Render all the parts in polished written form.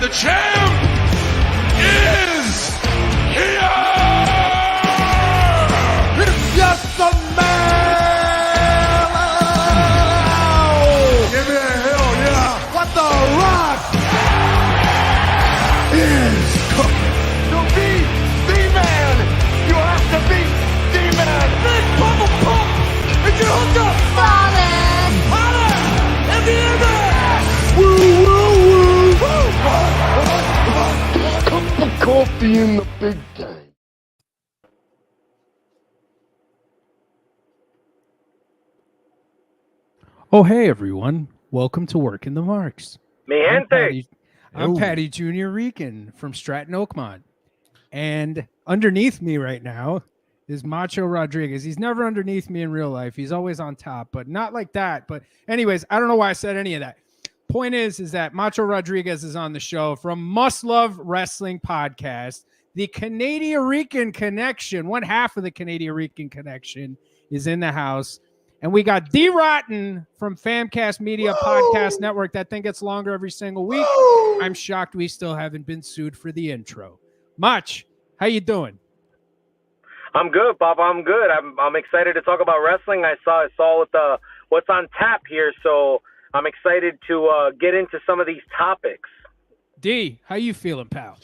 The champ is here! It's just a man! Give me a hell yeah! What the rock is cooking? To be the man, you have to be the man! Big bubble pump! And you hook up! Holla! And the woo, woo, woo! Cup of coffee in the big tank. Oh, hey, everyone. Welcome to Working the Marks. Mi gente. I'm Patty Jr. Rican from Stratton Oakmont. And underneath me right now is Macho Rodriguez. He's never underneath me in real life. He's always on top, but not like that. But anyways, I don't know why I said any of that. Point is that Macho Rodriguez is on the show from Must Love Wrestling Podcast. The Canadian-Rican connection, one half of the Canadian-Rican connection is in the house. And we got Dee Rotten from Famcast Media Podcast Network. That thing gets longer every single week. I'm shocked we still haven't been sued for the intro. Mach, how you doing? I'm good, Papa. I'm good. I'm excited to talk about wrestling. I saw with what's on tap here, so I'm excited to get into some of these topics. D, how you feeling, pal?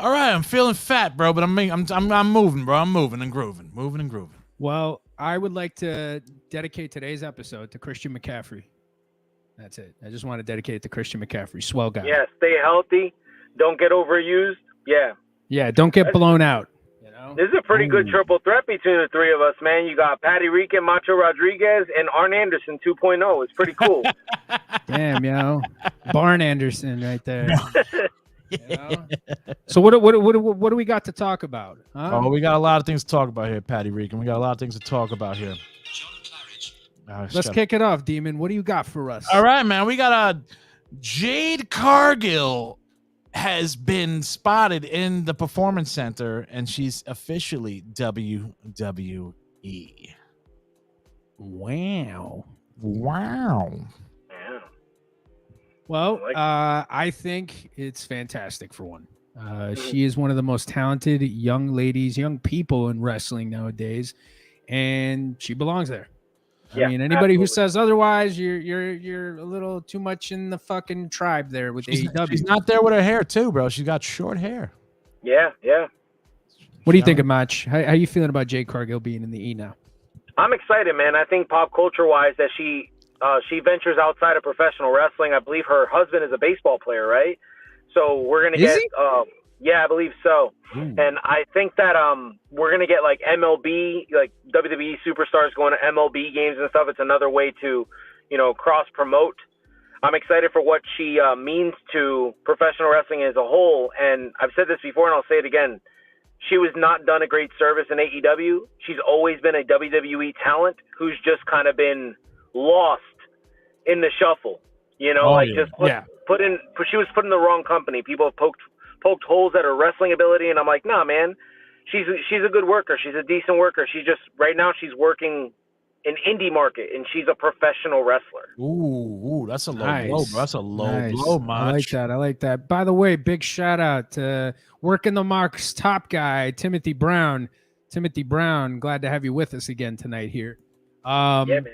All right, I'm feeling fat, bro, but I'm moving, bro. I'm moving and grooving. Well, I would like to dedicate today's episode to Christian McCaffrey. That's it. I just want to dedicate it to Christian McCaffrey. Swell guy. Yeah, stay healthy. Don't get overused. Yeah. Yeah, don't get blown out. You know? This is a pretty good triple threat between the three of us, man. You got Patty Rican, Macho Rodriguez, and Arn Anderson 2.0. It's pretty cool. Damn, yo. Barn Anderson right there. You know? So what do we got to talk about? Huh? Oh, we got a lot of things to talk about here, Patty Rican. We got a lot of things to talk about here. Let's kick it off, Demon. What do you got for us? All right, man. We got Jade Cargill has been spotted in the Performance Center, and she's officially WWE. Wow. Yeah. Well, I think it's fantastic for one. She is one of the most talented young ladies, young people in wrestling nowadays, and she belongs there. I mean, anybody who says otherwise, you're a little too much in the fucking tribe there with AEW. She's not there with her hair too, bro. She's got short hair. Yeah. What do you think of Mach? How you feeling about Jade Cargill being in the E now? I'm excited, man. I think pop culture-wise that she ventures outside of professional wrestling. I believe her husband is a baseball player, right? So we're gonna get. Yeah, I believe so. And I think that we're gonna get like MLB, like WWE superstars going to MLB games and stuff. It's another way to, cross promote. I'm excited for what she means to professional wrestling as a whole. And I've said this before, and I'll say it again. She was not done a great service in AEW. She's always been a WWE talent who's just kind of been lost in the shuffle. She was put in the wrong company. People have poked holes at her wrestling ability, and I'm like, nah, man, she's a good worker. She's a decent worker. Right now she's working in indie market, and she's a professional wrestler. Ooh, that's a low blow, bro. That's a low blow, Mach. I like that. By the way, big shout out to Working the Marks top guy, Timothy Brown. Timothy Brown, glad to have you with us again tonight here. Yeah, man.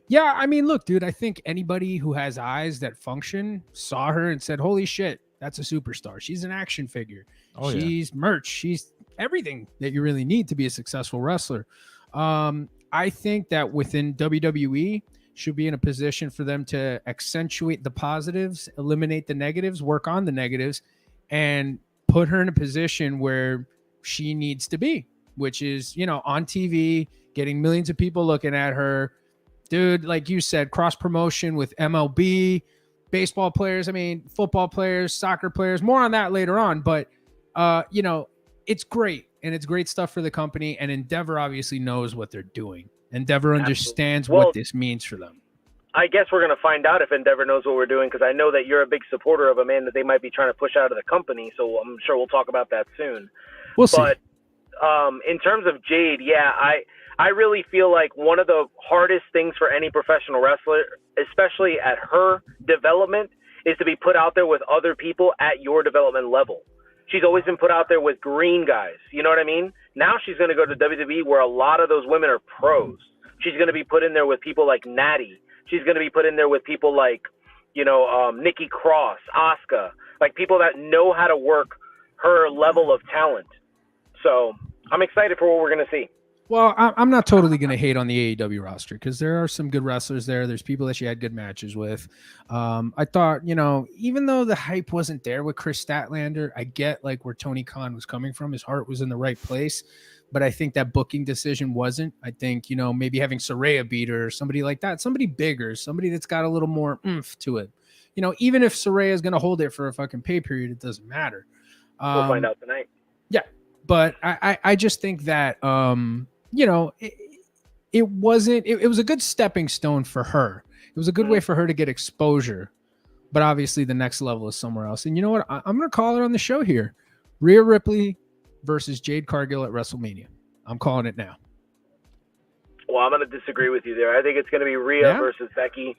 Yeah, I mean, look, dude, I think anybody who has eyes that function saw her and said, holy shit, that's a superstar. She's an action figure. She's merch. She's everything that you really need to be a successful wrestler. I think that within WWE should be in a position for them to accentuate the positives, eliminate the negatives, work on the negatives, and put her in a position where she needs to be, which is, on TV, getting millions of people looking at her. Dude, like you said, cross promotion with MLB, baseball players, football players, soccer players, more on that later on. But, it's great. And it's great stuff for the company. And Endeavor obviously knows what they're doing. Endeavor understands what this means for them. I guess we're going to find out if Endeavor knows what we're doing, because I know that you're a big supporter of a man that they might be trying to push out of the company. So I'm sure we'll talk about that soon. We'll see. But in terms of Jade, I really feel like one of the hardest things for any professional wrestler, especially at her development, is to be put out there with other people at your development level. She's always been put out there with green guys. You know what I mean? Now she's going to go to WWE where a lot of those women are pros. She's going to be put in there with people like Natty. She's going to be put in there with people like, Nikki Cross, Asuka, like people that know how to work her level of talent. So I'm excited for what we're going to see. Well, I'm not totally going to hate on the AEW roster because there are some good wrestlers there. There's people that she had good matches with. I thought, even though the hype wasn't there with Chris Statlander, I get like where Tony Khan was coming from. His heart was in the right place. But I think that booking decision wasn't. I think, maybe having Saraya beat her or somebody like that, somebody bigger, somebody that's got a little more oomph to it. Even if Saraya is going to hold it for a fucking pay period, it doesn't matter. We'll find out tonight. Yeah. But I just think that, it wasn't, it was a good stepping stone for her. It was a good way for her to get exposure. But obviously the next level is somewhere else. And you know what? I'm going to call it on the show here. Rhea Ripley versus Jade Cargill at WrestleMania. I'm calling it now. Well, I'm going to disagree with you there. I think it's going to be Rhea versus Becky.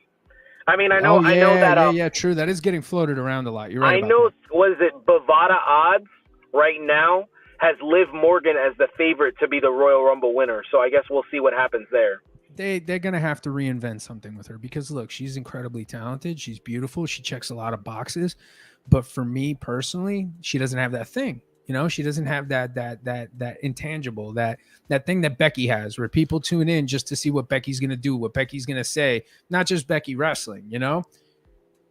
I mean, I know that. Yeah, true. That is getting floated around a lot. You're right. I know. Was it Bovada odds right now has Liv Morgan as the favorite to be the Royal Rumble winner? So I guess we'll see what happens there. They're going to have to reinvent something with her because look, she's incredibly talented. She's beautiful. She checks a lot of boxes. But for me personally, she doesn't have that thing. She doesn't have that intangible, that thing that Becky has, where people tune in just to see what Becky's going to do, what Becky's going to say, not just Becky wrestling,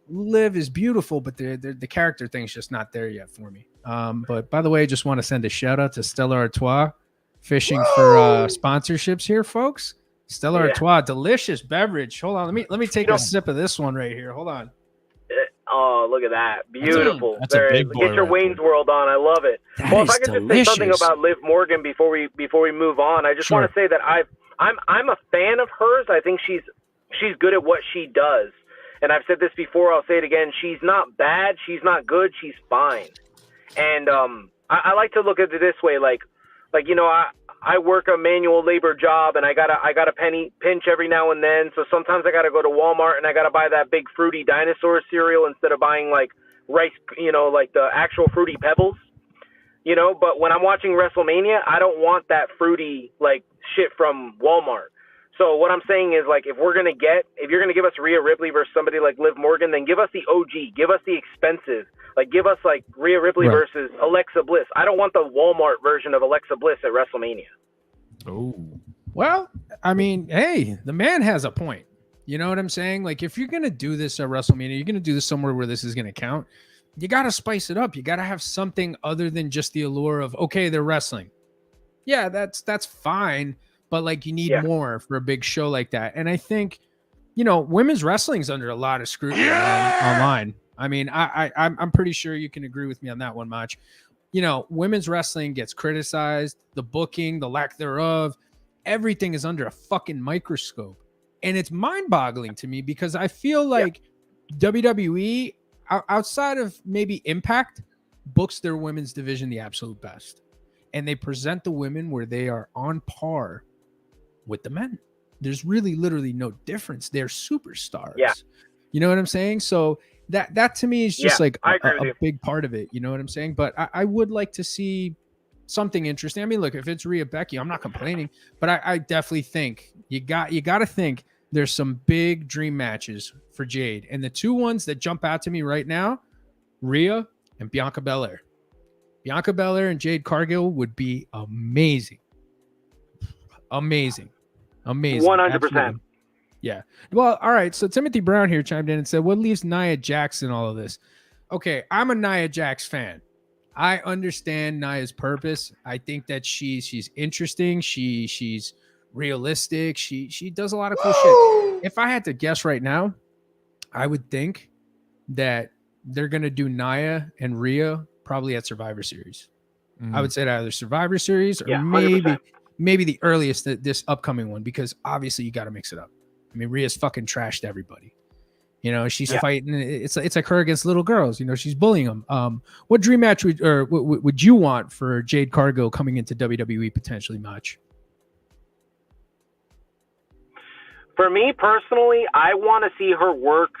Liv is beautiful, but the character thing's just not there yet for me. But by the way, I just want to send a shout out to Stella Artois fishing for sponsorships here, folks. Stella Artois, delicious beverage. Hold on. Let me take a sip of this one right here. Hold on. Oh, look at that. Beautiful. That's a big boy. Get your Wayne's World on. I love it. Well, if I could just say something about Liv Morgan before we move on, I just want to say that I'm a fan of hers. I think she's good at what she does. And I've said this before, I'll say it again. She's not bad, she's not good, she's fine. And I like to look at it this way, I work a manual labor job and I got a penny pinch every now and then. So sometimes I got to go to Walmart and I got to buy that big fruity dinosaur cereal instead of buying like rice, like the actual fruity pebbles, but when I'm watching WrestleMania, I don't want that fruity like shit from Walmart. So what I'm saying is like, if you're going to give us Rhea Ripley versus somebody like Liv Morgan, then give us the OG, give us the expensive, like give us like Rhea Ripley versus Alexa Bliss. I don't want the Walmart version of Alexa Bliss at WrestleMania. Oh, well, I mean, hey, the man has a point. You know what I'm saying? Like if you're going to do this at WrestleMania, you're going to do this somewhere where this is going to count. You got to spice it up. You got to have something other than just the allure of, okay, they're wrestling. Yeah, that's fine. But like you need more for a big show like that. And I think, women's wrestling's under a lot of scrutiny online. I mean, I'm pretty sure you can agree with me on that one, Mach. Women's wrestling gets criticized, the booking, the lack thereof, everything is under a fucking microscope. And it's mind-boggling to me because I feel like WWE, outside of maybe Impact, books their women's division the absolute best. And they present the women where they are on par with the men. There's really literally no difference. They're superstars. Yeah. You know what I'm saying? So that to me is just like a big part of it. You know what I'm saying? But I would like to see something interesting. I mean, look, if it's Rhea Becky, I'm not complaining, but I definitely think you got to think there's some big dream matches for Jade. And the two ones that jump out to me right now, Rhea and Bianca Belair. Bianca Belair and Jade Cargill would be amazing. Amazing. 100%. Absolutely. Yeah. Well, all right. So Timothy Brown here chimed in and said, what leaves Nia Jax in all of this? Okay. I'm a Nia Jax fan. I understand Nia's purpose. I think that she's interesting. She's realistic. She does a lot of cool shit. If I had to guess right now, I would think that they're going to do Nia and Rhea probably at Survivor Series. I would say either Survivor Series or maybe the earliest this upcoming one, because obviously you got to mix it up. I mean, Rhea's fucking trashed everybody. She's fighting. It's like her against little girls. She's bullying them. What dream match would you want for Jade Cargill coming into WWE potentially, Mach? For me personally, I want to see her work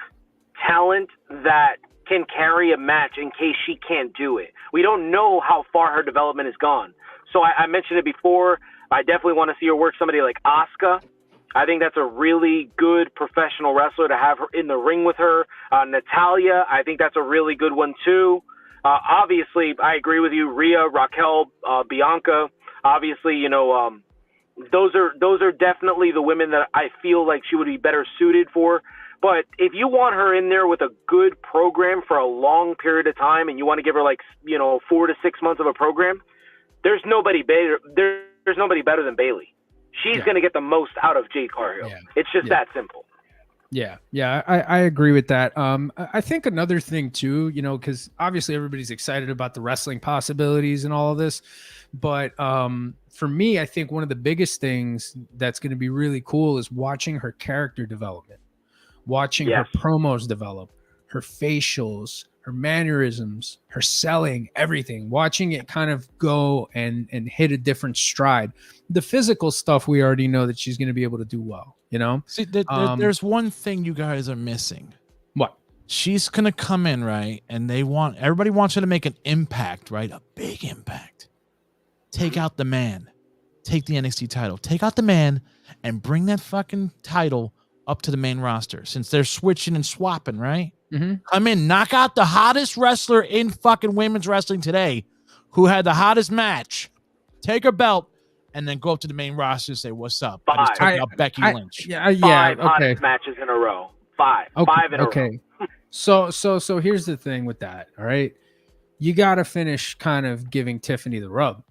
talent that can carry a match in case she can't do it. We don't know how far her development has gone. So I mentioned it before. I definitely want to see her work somebody like Asuka. I think that's a really good professional wrestler to have her in the ring with her. Natalya, I think that's a really good one too. Obviously, I agree with you. Rhea, Raquel, Bianca. Obviously, you know, those are definitely the women that I feel like she would be better suited for. But if you want her in there with a good program for a long period of time, and you want to give her 4 to 6 months of a program, there's nobody better. There's nobody better than Bayley. She's going to get the most out of Jade Cargill. Yeah. It's just that simple. Yeah, I agree with that. I think another thing too, you know, because obviously everybody's excited about the wrestling possibilities and all of this, but for me, I think one of the biggest things that's going to be really cool is watching her character development, watching her promos develop, her facials, her mannerisms, her selling, everything, watching it kind of go and hit a different stride. The physical stuff, we already know that she's going to be able to do well, you know? See, there's one thing you guys are missing. What? She's going to come in, right? And everybody wants her to make an impact, right? A big impact. Take out the man. Take the NXT title. Take out the man and bring that fucking title up to the main roster, since they're switching and swapping, right? Mm-hmm. Come in, knock out the hottest wrestler in fucking women's wrestling today, who had the hottest match, take her belt, and then go up to the main roster and say, "What's up?" I just took out Becky Lynch. Five hottest matches in a row. Five in a row. So here's the thing with that. All right, you got to finish kind of giving Tiffany the rub.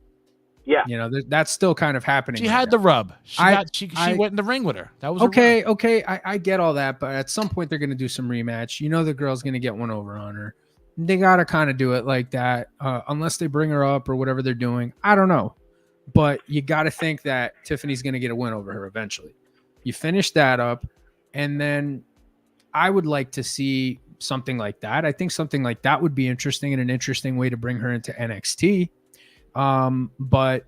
Yeah, you know that's still kind of happening. She had the rub. She went in the ring with her. That was okay. I get all that, but at some point they're going to do some rematch. You know the girl's going to get one over on her. They got to kind of do it like that, unless they bring her up or whatever they're doing. I don't know, but you got to think that Tiffany's going to get a win over her eventually. You finish that up, and then I would like to see something like that. I think something like that would be interesting and an interesting way to bring her into NXT. But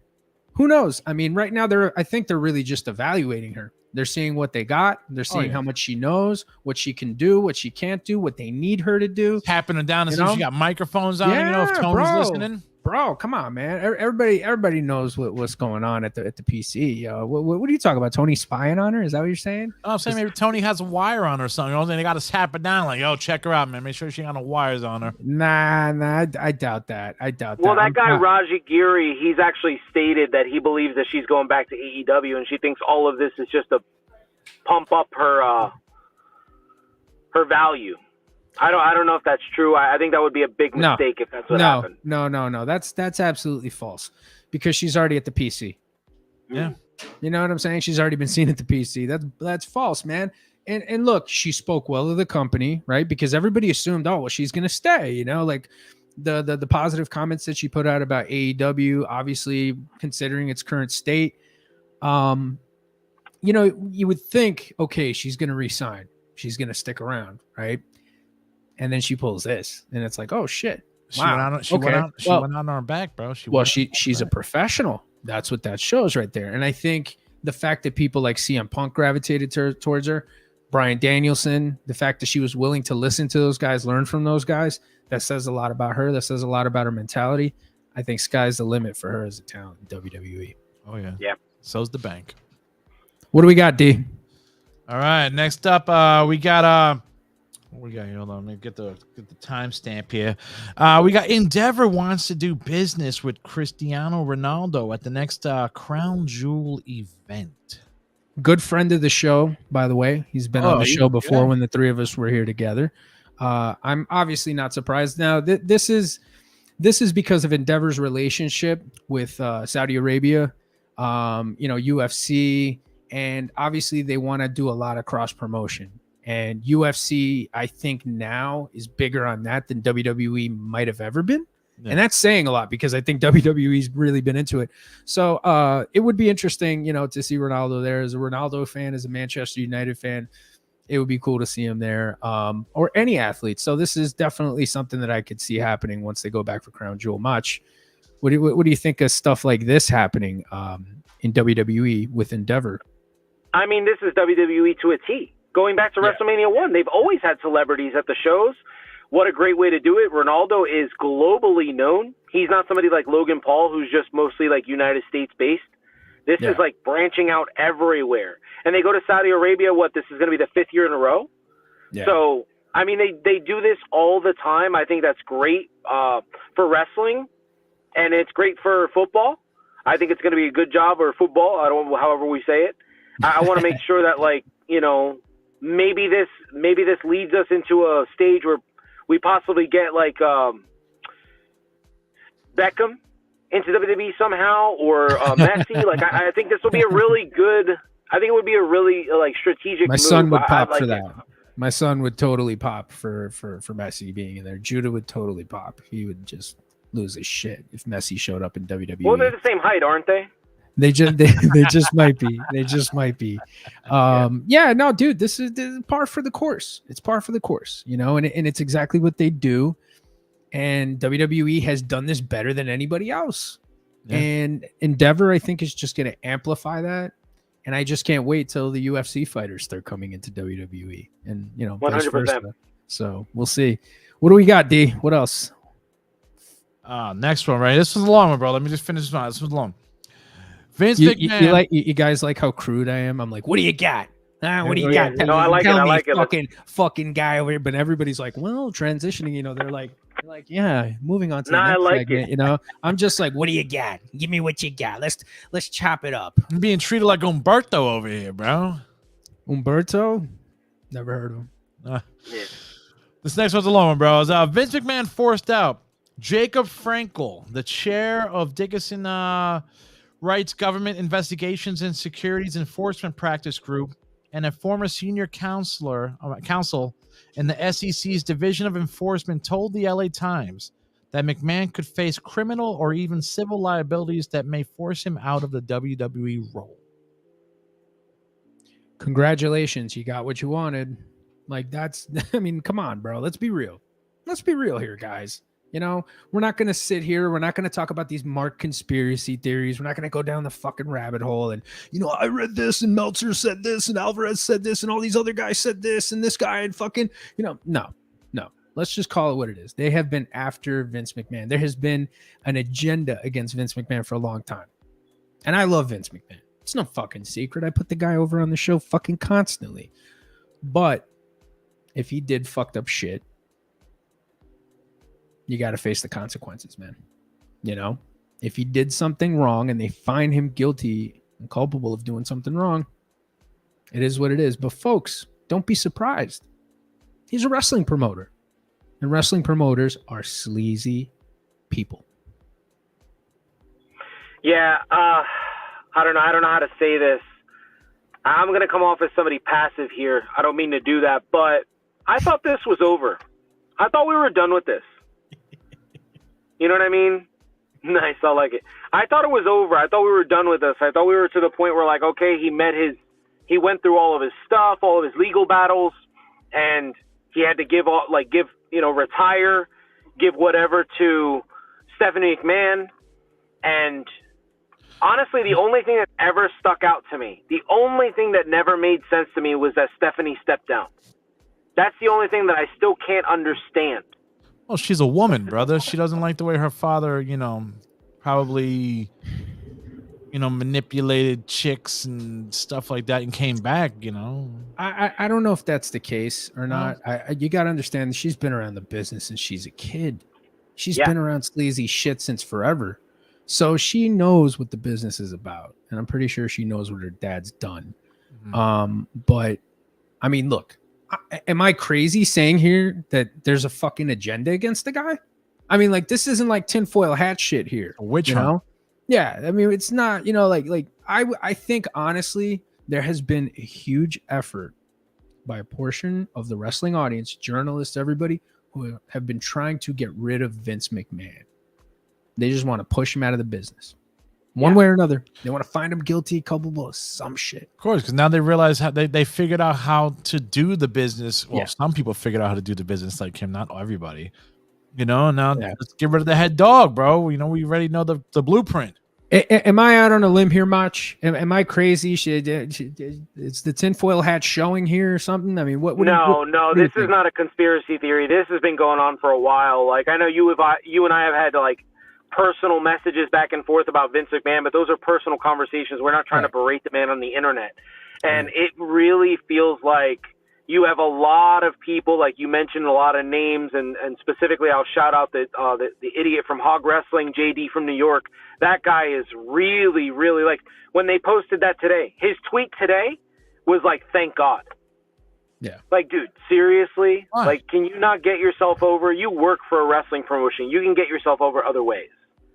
who knows? I mean, right now I think they're really just evaluating her. They're seeing what they got. They're seeing how much she knows, what she can do, what she can't do, what they need her to do. Tapping her down and see if she got microphones on. You know, if Tony's listening. Bro, come on, man. Everybody knows what's going on at the PC. What are you talking about? Tony spying on her? Is that what you're saying? Oh, I'm saying maybe Tony has a wire on her or something. And they got to tap it down like, "Yo, check her out, man. Make sure she got no wires on her." Nah, I doubt that. Well, that guy Raji Giri, he's actually stated that he believes that she's going back to AEW, and she thinks all of this is just to pump up her value. I don't know if that's true. I think that would be a big mistake if that's what happened. No. That's absolutely false, because she's already at the PC. Yeah. You know what I'm saying? She's already been seen at the PC. That's false, man. And look, she spoke well of the company, right? Because everybody assumed, oh, well, she's going to stay, you know, like the positive comments that she put out about AEW, obviously considering its current state. You know, you would think, okay, she's going to resign. She's going to stick around, right? And then she pulls this, and it's like, oh shit! Wow. She went out on her back, bro. She's a professional. That's what that shows right there. And I think the fact that people like CM Punk gravitated towards her, Bryan Danielson, the fact that she was willing to listen to those guys, learn from those guys, that says a lot about her. That says a lot about her mentality. I think sky's the limit for her as a talent in WWE. Oh yeah, yeah. So's the bank. What do we got, D? All right, next up, we got what we got here? Hold on, let me get the timestamp here. We got Endeavor wants to do business with Cristiano Ronaldo at the next Crown Jewel event. Good friend of the show, by the way. He's been on the show before when the three of us were here together. I'm obviously not surprised. Now, this is because of Endeavor's relationship with Saudi Arabia, UFC, and obviously they want to do a lot of cross promotion. And UFC, I think now is bigger on that than WWE might have ever been. Yeah. And that's saying a lot, because I think WWE's really been into it. So it would be interesting, to see Ronaldo there. As a Ronaldo fan, as a Manchester United fan, it would be cool to see him there, or any athlete. So this is definitely something that I could see happening once they go back for Crown Jewel match. What do you think of stuff like this happening in WWE with Endeavor? I mean, this is WWE to a T. Going back to WrestleMania 1, they've always had celebrities at the shows. What a great way to do it. Ronaldo is globally known. He's not somebody like Logan Paul, who's just mostly like United States based. This is like branching out everywhere. And they go to Saudi Arabia, this is going to be the 5th year in a row? Yeah. So, I mean, they do this all the time. I think that's great for wrestling, and it's great for football. I think it's going to be a good job, or football, however we say it. I want to make sure that, like, you know, maybe this leads us into a stage where we possibly get like Beckham into WWE somehow, or Messi. Like, I think this will be a really good. I think it would be a really like strategic. My son would pop for that. My son would totally pop for Messi being in there. Judah would totally pop. He would just lose his shit if Messi showed up in WWE. Well, they're the same height, aren't they? They just might be. They just might be. No, dude, this is par for the course. It's par for the course, you know, and it's exactly what they do. And WWE has done this better than anybody else. Yeah. And Endeavor, I think, is just going to amplify that. And I just can't wait till the UFC fighters start coming into WWE, and, you know, 100%. So we'll see. What do we got, D? What else? Next one, right? This was a long one, bro. Let me just finish this one. This was long. Vince McMahon. You guys like how crude I am? I'm like, what do you got? What do you got? No, I like it. I like it. Fucking guy over here. But everybody's like, well, transitioning. You know, they're like, yeah, moving on to the next segment. You know, I'm just like, what do you got? Give me what you got. Let's chop it up. I'm being treated like Umberto over here, bro. Umberto? Never heard of him. This next one's a long one, bro. Vince McMahon forced out Jacob Frankel, the chair of Dickinson Rights Government Investigations and Securities Enforcement Practice Group, and a former senior counsel in the SEC's Division of Enforcement, told the LA Times that McMahon could face criminal or even civil liabilities that may force him out of the WWE role. Congratulations, you got what you wanted. Like, that's, I mean, come on, bro. Let's be real. Let's be real here, guys. You know, we're not going to sit here. We're not going to talk about these Mark conspiracy theories. We're not going to go down the fucking rabbit hole. And, you know, I read this and Meltzer said this and Alvarez said this and all these other guys said this and this guy and fucking, you know, no. Let's just call it what it is. They have been after Vince McMahon. There has been an agenda against Vince McMahon for a long time. And I love Vince McMahon. It's no fucking secret. I put the guy over on the show fucking constantly. But if he did fucked up shit, you got to face the consequences, man. You know, if he did something wrong and they find him guilty and culpable of doing something wrong, it is what it is. But folks, don't be surprised. He's a wrestling promoter, and wrestling promoters are sleazy people. Yeah, I don't know. I don't know how to say this. I'm going to come off as somebody passive here. I don't mean to do that, but I thought this was over. I thought we were done with this. You know what I mean? Nice. I like it. I thought it was over. I thought we were done with this. I thought we were to the point where, like, okay, he went through all of his stuff, all of his legal battles, and he had to retire, give whatever to Stephanie McMahon. And honestly, the only thing that ever stuck out to me, the only thing that never made sense to me was that Stephanie stepped down. That's the only thing that I still can't understand. Well, she's a woman, brother. She doesn't like the way her father, you know, probably, you know, manipulated chicks and stuff like that and came back, you know. I don't know if that's the case or not. You got to understand, she's been around the business since she's a kid. She's been around sleazy shit since forever. So she knows what the business is about. And I'm pretty sure she knows what her dad's done. Mm-hmm. But, I mean, look. Am I crazy saying here that there's a fucking agenda against the guy? I mean, like, this isn't like tinfoil hat shit here. Which you know? Yeah, I mean, it's not, you know, like I think honestly there has been a huge effort by a portion of the wrestling audience, journalists, everybody who have been trying to get rid of Vince McMahon. They just want to push him out of the business. One way or another. They want to find him guilty, culpable of some shit. Of course, because now they realize how they figured out how to do the business. Well, some people figured out how to do the business like him, not everybody. You know, now let's get rid of the head dog, bro. You know, we already know the blueprint. Am I out on a limb here, Mach? Am I crazy? Is the tinfoil hat showing here or something? I mean, what No, this is not a conspiracy theory. This has been going on for a while. Like, I know you and I have had like personal messages back and forth about Vince McMahon, but those are personal conversations. We're not trying to berate the man on the internet. And it really feels like you have a lot of people, like you mentioned, a lot of names, and specifically I'll shout out the idiot from Hog Wrestling, JD from New York. That guy is really, really, like, when they posted that today, his tweet today was like, thank God. Yeah. Like, dude, seriously? Why? Like, can you not get yourself over? You work for a wrestling promotion. You can get yourself over other ways.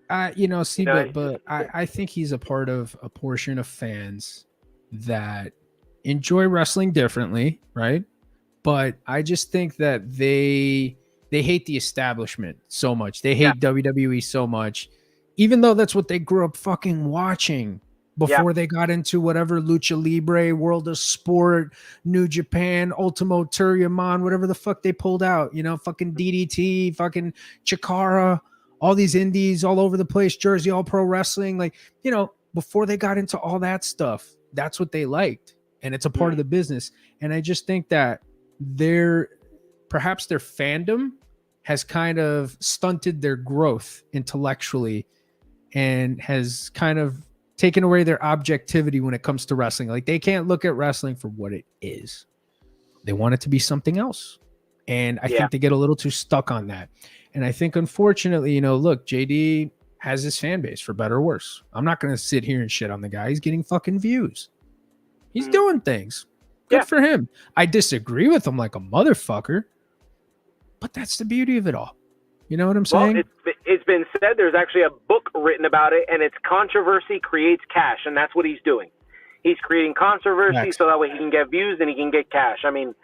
But I think he's a part of a portion of fans that enjoy wrestling differently, right? But I just think that they hate the establishment so much. They hate WWE so much, even though that's what they grew up fucking watching before they got into whatever Lucha Libre, World of Sport, New Japan, Ultimo Turriamon, whatever the fuck they pulled out, fucking DDT, fucking Chikara, all these indies all over the place, Jersey All Pro Wrestling, like, before they got into all that stuff, that's what they liked. And it's a part of the business. And I just think that perhaps their fandom has kind of stunted their growth intellectually and has kind of taken away their objectivity when it comes to wrestling. Like, they can't look at wrestling for what it is. They want it to be something else. And I think they get a little too stuck on that. And I think, unfortunately, look, JD has his fan base, for better or worse. I'm not going to sit here and shit on the guy. He's getting fucking views. He's doing things. Good for him. I disagree with him like a motherfucker, but that's the beauty of it all. You know what I'm saying? Well, it's been said there's actually a book written about it, and it's controversy creates cash, and that's what he's doing. He's creating controversy so that way he can get views and he can get cash. I mean,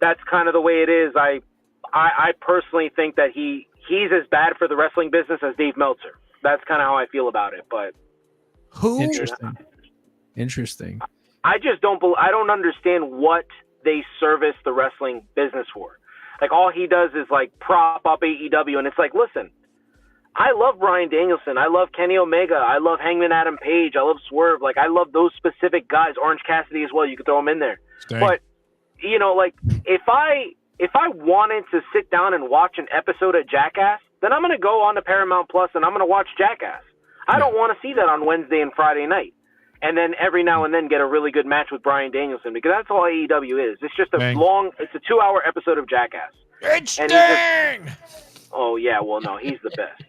that's kind of the way it is. I personally think that he's as bad for the wrestling business as Dave Meltzer. That's kind of how I feel about it. But Interesting. I just I don't understand what they service the wrestling business for. Like, all he does is like prop up AEW, and it's like, listen, I love Bryan Danielson, I love Kenny Omega, I love Hangman Adam Page, I love Swerve, like, I love those specific guys, Orange Cassidy as well. You could throw him in there. But like, if I wanted to sit down and watch an episode of Jackass, then I'm going to go on to Paramount Plus and I'm going to watch Jackass. I don't want to see that on Wednesday and Friday night. And then every now and then get a really good match with Bryan Danielson, because that's all AEW is. It's just it's a 2-hour episode of Jackass. It's Sting! Oh, yeah, well, no, he's the best.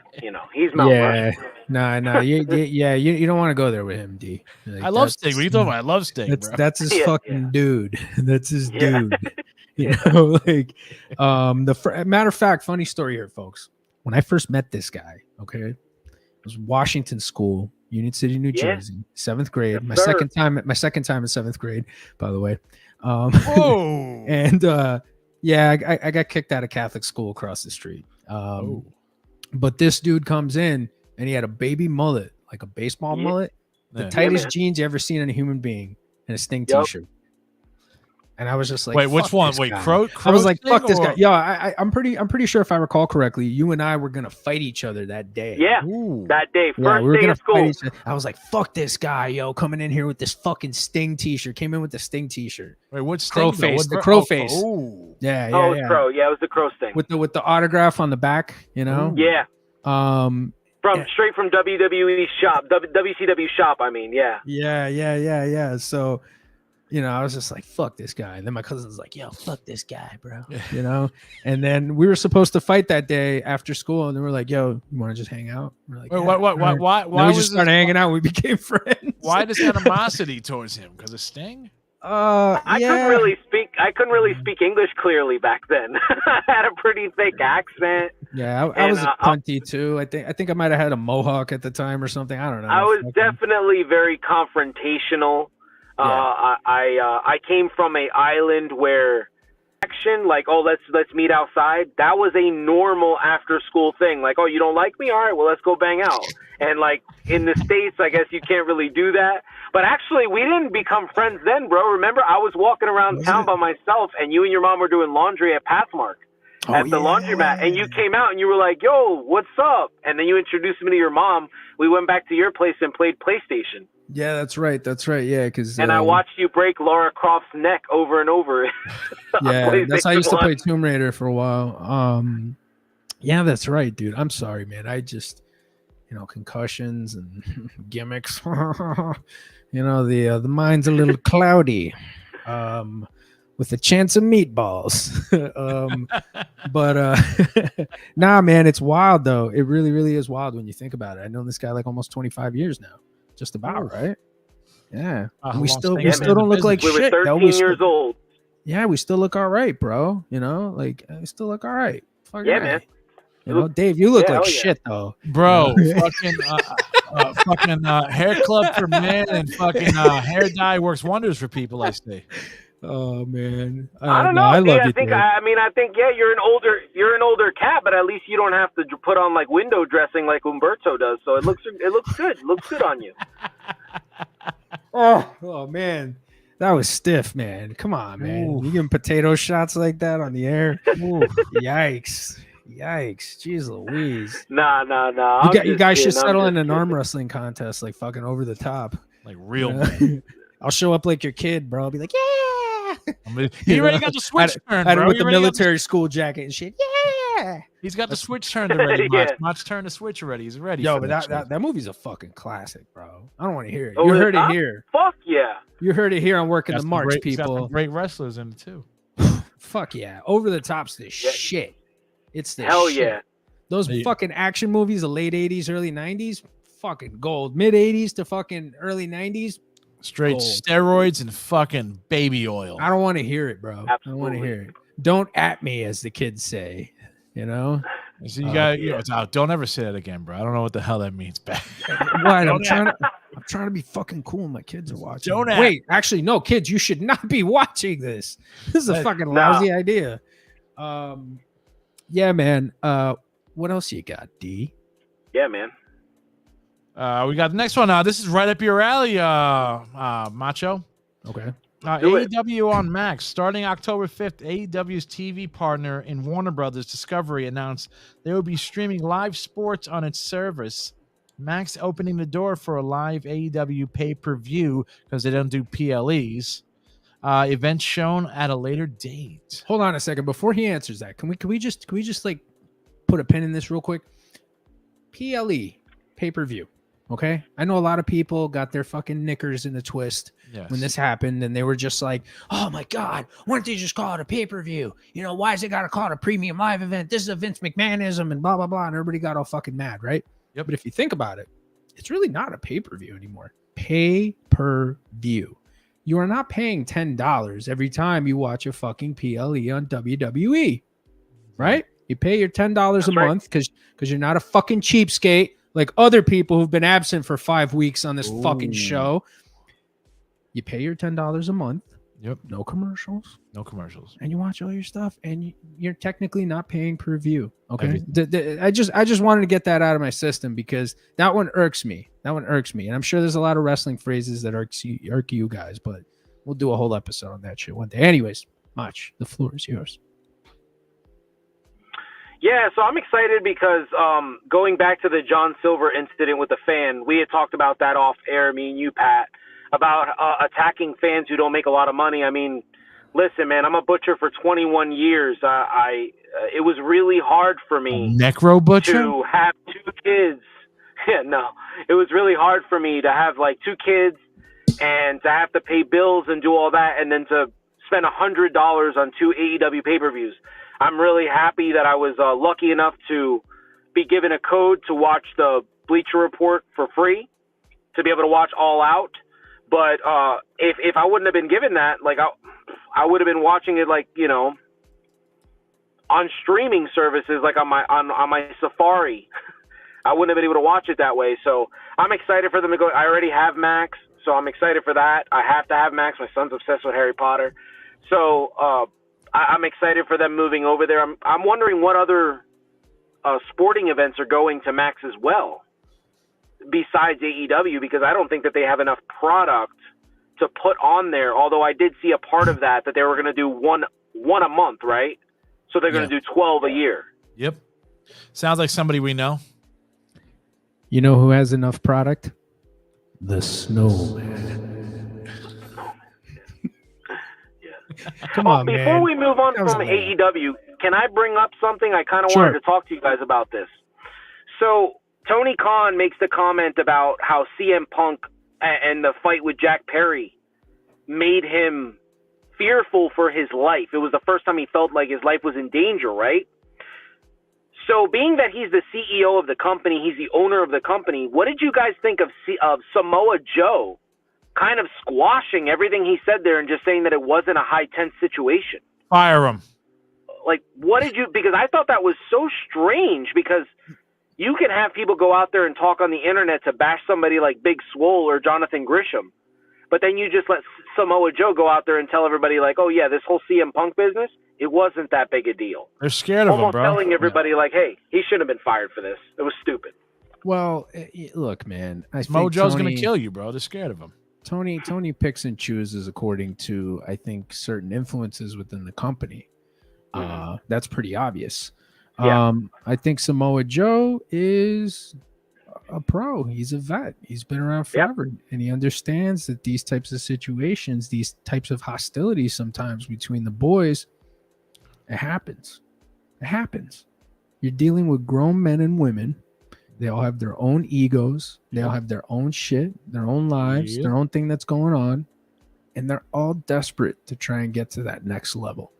He's Mount Rushmore. No, you don't want to go there with him, D. Like, I love Sting. What are you talking about? I love Sting, that's his fucking dude. That's his dude. Matter of fact, funny story here, folks. When I first met this guy, it was Washington School, Union City, New Jersey, 7th grade. Yes, my second time in 7th grade, by the way. And I got kicked out of Catholic school across the street. But this dude comes in and he had a baby mullet, like a baseball mullet, the tightest jeans you ever seen on a human being, and a Sting t-shirt. And I was just like, wait, which one? Wait, Crow I was like, fuck this guy. Yo, I'm pretty sure if I recall correctly, you and I were gonna fight each other that day. Yeah, that day, first day of school. I was like, fuck this guy, yo, coming in here with this fucking Sting t-shirt. Came in with the Sting t-shirt. Wait, what's Crow face? The Crow face. Yeah. It was Crow. Yeah, it was the Crow Sting with the autograph on the back. Yeah. Straight from WWE shop, WCW shop. I mean, yeah. Yeah. So, I was just like, fuck this guy. And then my cousin's like, yo, fuck this guy, bro. And then we were supposed to fight that day after school. And then we're like, yo, you want to just hang out? We're like, why we just started hanging out. We became friends. Why this animosity towards him? Because of Sting? I couldn't really speak English clearly back then. I had a pretty thick accent. Yeah, I was a punty too. I think I might have had a mohawk at the time or something. I don't know. I was definitely very confrontational. I came from an island where action, like, oh, let's meet outside, that was a normal after school thing. Like, oh, you don't like me? All right, well, let's go bang out. And like in the States, I guess you can't really do that. But actually, we didn't become friends then, bro. Remember, I was walking around town by myself, and you and your mom were doing laundry at Pathmark. at the laundromat, and you came out and you were like, "Yo, what's up?" And then you introduced me to your mom. We went back to your place and played PlayStation. Yeah, that's right. Yeah, because I watched you break Lara Croft's neck over and over. Yeah, that's how I used to play Tomb Raider for a while. Yeah, that's right, dude. I'm sorry, man. I just, concussions and gimmicks. The mind's a little cloudy. With a chance of meatballs. But nah, man, it's wild though. It really, really is wild when you think about it. I know this guy like almost 25 years now, just about, right? Yeah, we still don't look like shit. We were 13 years old. Yeah, we still look all right, bro. We still look all right. Fucking man. Dave, you look like shit though, bro. Fucking hair club for men and fucking hair dye works wonders for people. I say. Oh man, I don't know. I love you. I think you're an older cat, but at least you don't have to put on like window dressing like Umberto does. So it looks good. It looks good on you. Oh man, that was stiff, man. Come on, man. Ooh. You giving potato shots like that on the air? Ooh, yikes. Jeez Louise. Nah. You guys should settle in an arm wrestling contest, like fucking over the top, like real. I'll show up like your kid, bro. I'll be like, yeah. He already got the switch turned, with the military school jacket and shit. Yeah. He's got the switch turned already. Mach turned the switch already. He's ready. Yo, but that movie's a fucking classic, bro. I don't want to hear it. You heard it here. Fuck yeah. You heard it here on Working the March, people. Got great wrestlers in it too. Fuck yeah. Over the Top's the shit. It's the hell shit. Yeah. Those fucking action movies, the late 80s, early 90s, fucking gold. Mid 80s to fucking early 90s. Straight gold. Steroids and fucking baby oil. I don't want to hear it, bro. Absolutely. I don't want to hear it. Don't at me, as the kids say. So you got it's out. Don't ever say that again, bro. I don't know what the hell that means. What? I'm trying to be fucking cool. My kids are watching. Wait, actually, no, kids, you should not be watching this. This is a fucking lousy idea. Yeah, man. What else you got, D? Yeah, man. We got the next one. This is right up your alley, Macho. Okay. AEW on Max. Starting October 5th, AEW's TV partner in Warner Brothers Discovery announced they will be streaming live sports on its service. Max opening the door for a live AEW pay-per-view because they don't do PLEs. Events shown at a later date. Hold on a second. Before he answers that, can we just like put a pin in this real quick? PLE, pay-per-view. Okay, I know a lot of people got their fucking knickers in a twist when this happened, and they were just like, "Oh my god, why don't they just call it a pay-per-view? Why is it got to call it a premium live event? This is a Vince McMahonism and blah blah blah." And everybody got all fucking mad, right? Yep. But if you think about it, it's really not a pay-per-view anymore. Pay-per-view. You are not paying $10 every time you watch a fucking PLE on WWE, right? You pay your $10 a month because you're not a fucking cheapskate like other people who've been absent for 5 weeks on this fucking show. You pay your $10 a month. Yep. No commercials. And you watch all your stuff, and you're technically not paying per view. Okay. I just wanted to get that out of my system because that one irks me. And I'm sure there's a lot of wrestling phrases that irk you guys, but we'll do a whole episode on that shit one day. Anyways, Mach, the floor is yours. Yeah, so I'm excited because going back to the John Silver incident with the fan, we had talked about that off air, me and you, Pat, about attacking fans who don't make a lot of money. I mean, listen, man, I'm a butcher for 21 years. It was really hard for me necro butcher to have 2 kids. Yeah, no, it was really hard for me to have like 2 kids and to have to pay bills and do all that, and then to spend $100 on 2 AEW pay-per-views. I'm really happy that I was lucky enough to be given a code to watch the Bleacher Report for free, to be able to watch All Out. But if I wouldn't have been given that, like I would have been watching it like, on streaming services, like on my Safari. I wouldn't have been able to watch it that way. So I'm excited for them to go. I already have Max, so I'm excited for that. I have to have Max. My son's obsessed with Harry Potter. So I'm excited for them moving over there. I'm wondering what other sporting events are going to Max as well, besides AEW, because I don't think that they have enough product to put on there. Although I did see a part of that they were going to do one a month, right? So they're going to do 12 a year. Yep. Sounds like somebody we know. You know who has enough product? The Snowman. Come on, man. Before we move on from AEW, can I bring up something? I kind of wanted to talk to you guys about this. So Tony Khan makes the comment about how CM Punk and the fight with Jack Perry made him fearful for his life. It was the first time he felt like his life was in danger, right? So being that he's the CEO of the company, he's the owner of the company, what did you guys think of Samoa Joe kind of squashing everything he said there and just saying that it wasn't a high tense situation? Fire him. Like, what did you, because I thought that was so strange, because you can have people go out there and talk on the internet to bash somebody like Big Swole or Jonathan Grisham, but then you just let Samoa Joe go out there and tell everybody like, oh yeah, this whole CM Punk business, it wasn't that big a deal. They're scared of him, bro. Almost telling everybody like, hey, he shouldn't have been fired for this. It was stupid. Well, look, man. Samoa Joe's going to kill you, bro. They're scared of him. Tony picks and chooses according to, I think, certain influences within the company. That's pretty obvious. Yeah. I think Samoa Joe is a pro. He's a vet. He's been around forever, and he understands that these types of situations, these types of hostilities sometimes between the boys, it happens. It happens. You're dealing with grown men and women. They all have their own egos. They all have their own shit, their own lives, their own thing that's going on. And they're all desperate to try and get to that next level.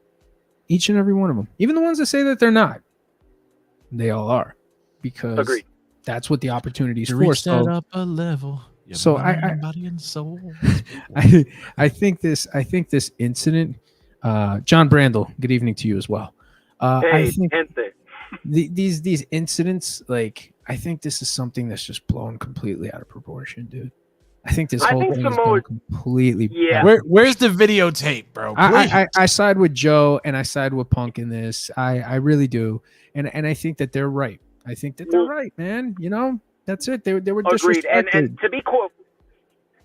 Each and every one of them. Even the ones that say that they're not. They all are. Because that's what the opportunity is for. Reach that upper level. So body and soul. I think this incident, John Brandel, good evening to you as well. Hey, I think these incidents, like, I think this is something that's just blown completely out of proportion, dude. I think this whole thing is going completely. Yeah. Where's the videotape, bro? I side with Joe and I side with Punk in this. I really do, and I think that they're right. I think that they're right, man. You know, that's it. They were disrespected. Agreed. And to be cool.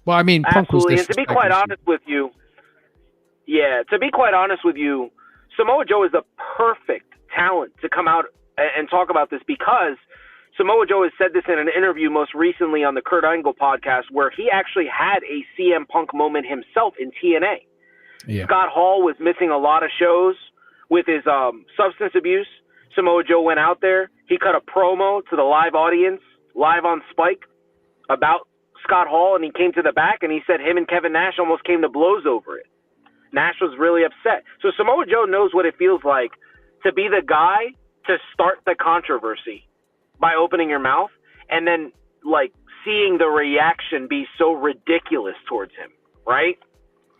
Well, I mean, Punk was absolutely. And to be quite honest with you, Samoa Joe is the perfect talent to come out and talk about this, because Samoa Joe has said this in an interview most recently on the Kurt Angle podcast, where he actually had a CM Punk moment himself in TNA. Yeah. Scott Hall was missing a lot of shows with his substance abuse. Samoa Joe went out there. He cut a promo to the live audience, live on Spike, about Scott Hall, and he came to the back and he said him and Kevin Nash almost came to blows over it. Nash was really upset. So Samoa Joe knows what it feels like to be the guy to start the controversy by opening your mouth, and then like seeing the reaction be so ridiculous towards him, right?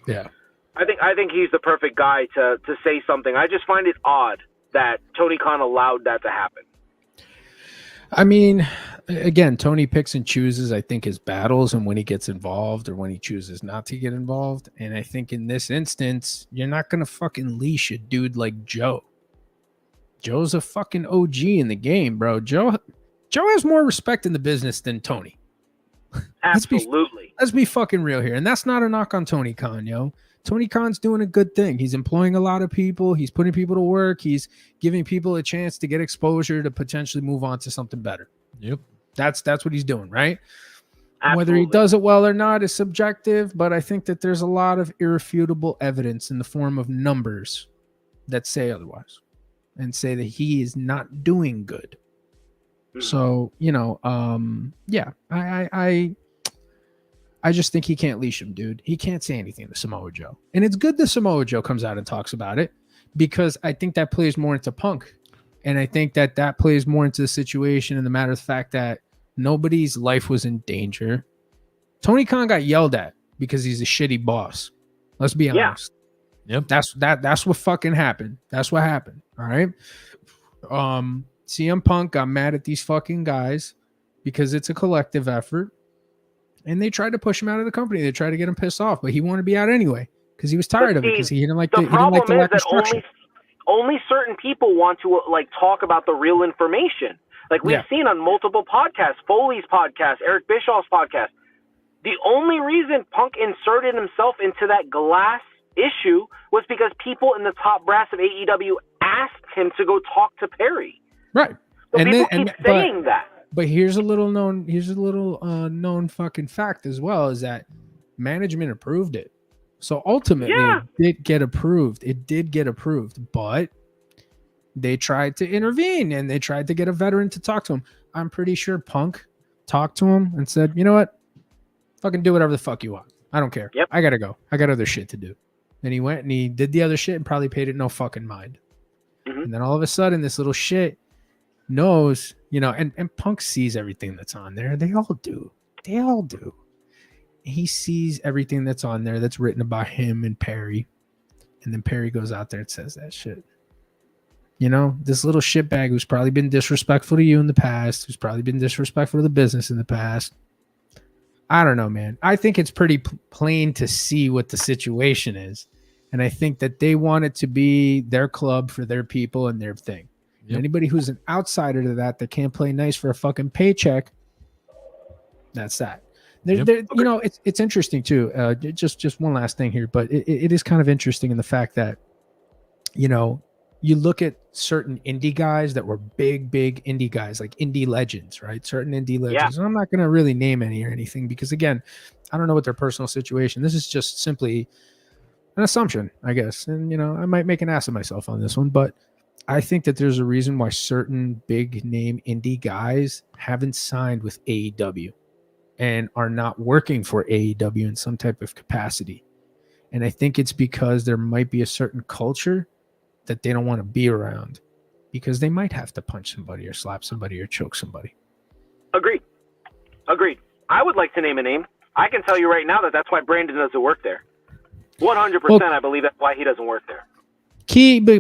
Yeah. I think he's the perfect guy to say something. I just find it odd that Tony Khan allowed that to happen. I mean, again, Tony picks and chooses, I think, his battles and when he gets involved or when he chooses not to get involved. And I think in this instance, you're not going to fucking leash a dude like Joe. Joe's a fucking OG in the game, bro. Joe has more respect in the business than Tony. Absolutely. Let's be fucking real here. And that's not a knock on Tony Khan, yo. Tony Khan's doing a good thing. He's employing a lot of people. He's putting people to work. He's giving people a chance to get exposure to potentially move on to something better. Yep. That's what he's doing, right? Absolutely. Whether he does it well or not is subjective, but I think that there's a lot of irrefutable evidence in the form of numbers that say otherwise and say that he is not doing good. So, you know, yeah, I just think he can't leash him, dude. He can't say anything to Samoa Joe. And it's good that Samoa Joe comes out and talks about it, because I think that plays more into Punk. And I think that plays more into the situation, and the matter of the fact that nobody's life was in danger. Tony Khan got yelled at because he's a shitty boss. Let's be honest. Yep. That's what fucking happened. That's what happened. All right. CM Punk got mad at these fucking guys because it's a collective effort. And they tried to push him out of the company. They tried to get him pissed off, but he wanted to be out anyway because he was tired of it, because he didn't like the lack of structure. Only certain people want to like talk about the real information. Like we've seen on multiple podcasts, Foley's podcast, Eric Bischoff's podcast. The only reason Punk inserted himself into that glass issue was because people in the top brass of AEW asked him to go talk to Perry. Right. So people keep saying that. But here's a little known fucking fact as well, is that management approved it. So ultimately it did get approved. It did get approved, but they tried to intervene and they tried to get a veteran to talk to him. I'm pretty sure Punk talked to him and said, you know what? Fucking do whatever the fuck you want. I don't care. Yep. I gotta go. I got other shit to do. And he went and he did the other shit and probably paid it no fucking mind. Mm-hmm. And then all of a sudden this little shit knows, you know, and Punk sees everything that's on there. They all do. He sees everything that's on there that's written about him and Perry. And then Perry goes out there and says that shit. You know, this little shitbag who's probably been disrespectful to you in the past, who's probably been disrespectful to the business in the past. I don't know, man. I think it's pretty plain to see what the situation is. And I think that they want it to be their club for their people and their thing. Yep. Anybody who's an outsider to that can't play nice for a fucking paycheck, that's that. You know, it's interesting too. Just one last thing here, but it is kind of interesting in the fact that, you know, you look at certain indie guys that were big indie guys, like indie legends, right? Certain indie legends. And I'm not going to really name any or anything because, again, I don't know what their personal situation. This is just simply an assumption, I guess. And, you know, I might make an ass of myself on this one, but I think that there's a reason why certain big name indie guys haven't signed with AEW and are not working for AEW in some type of capacity. And I think it's because there might be a certain culture that they don't want to be around because they might have to punch somebody or slap somebody or choke somebody. Agreed. I would like to name a name. I can tell you right now that that's why Brandon doesn't work there. 100%. Well, I believe that's why he doesn't work there.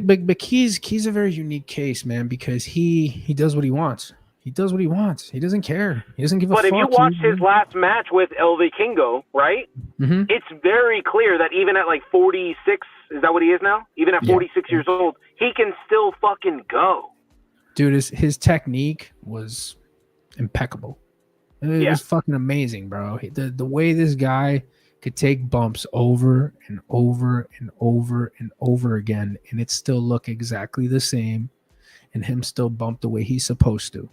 But Key's a very unique case, man, because he does what he wants. He does what he wants. He doesn't care. He doesn't give a fuck. But if you watch his last match with El Vikingo, right? Mm-hmm. It's very clear that even at like 46, is that what he is now? Even at 46 years old, he can still fucking go. Dude, his technique was impeccable. It was fucking amazing, bro. The way this guy could take bumps over and over and over and over again, and it still look exactly the same, and him still bump the way he's supposed to.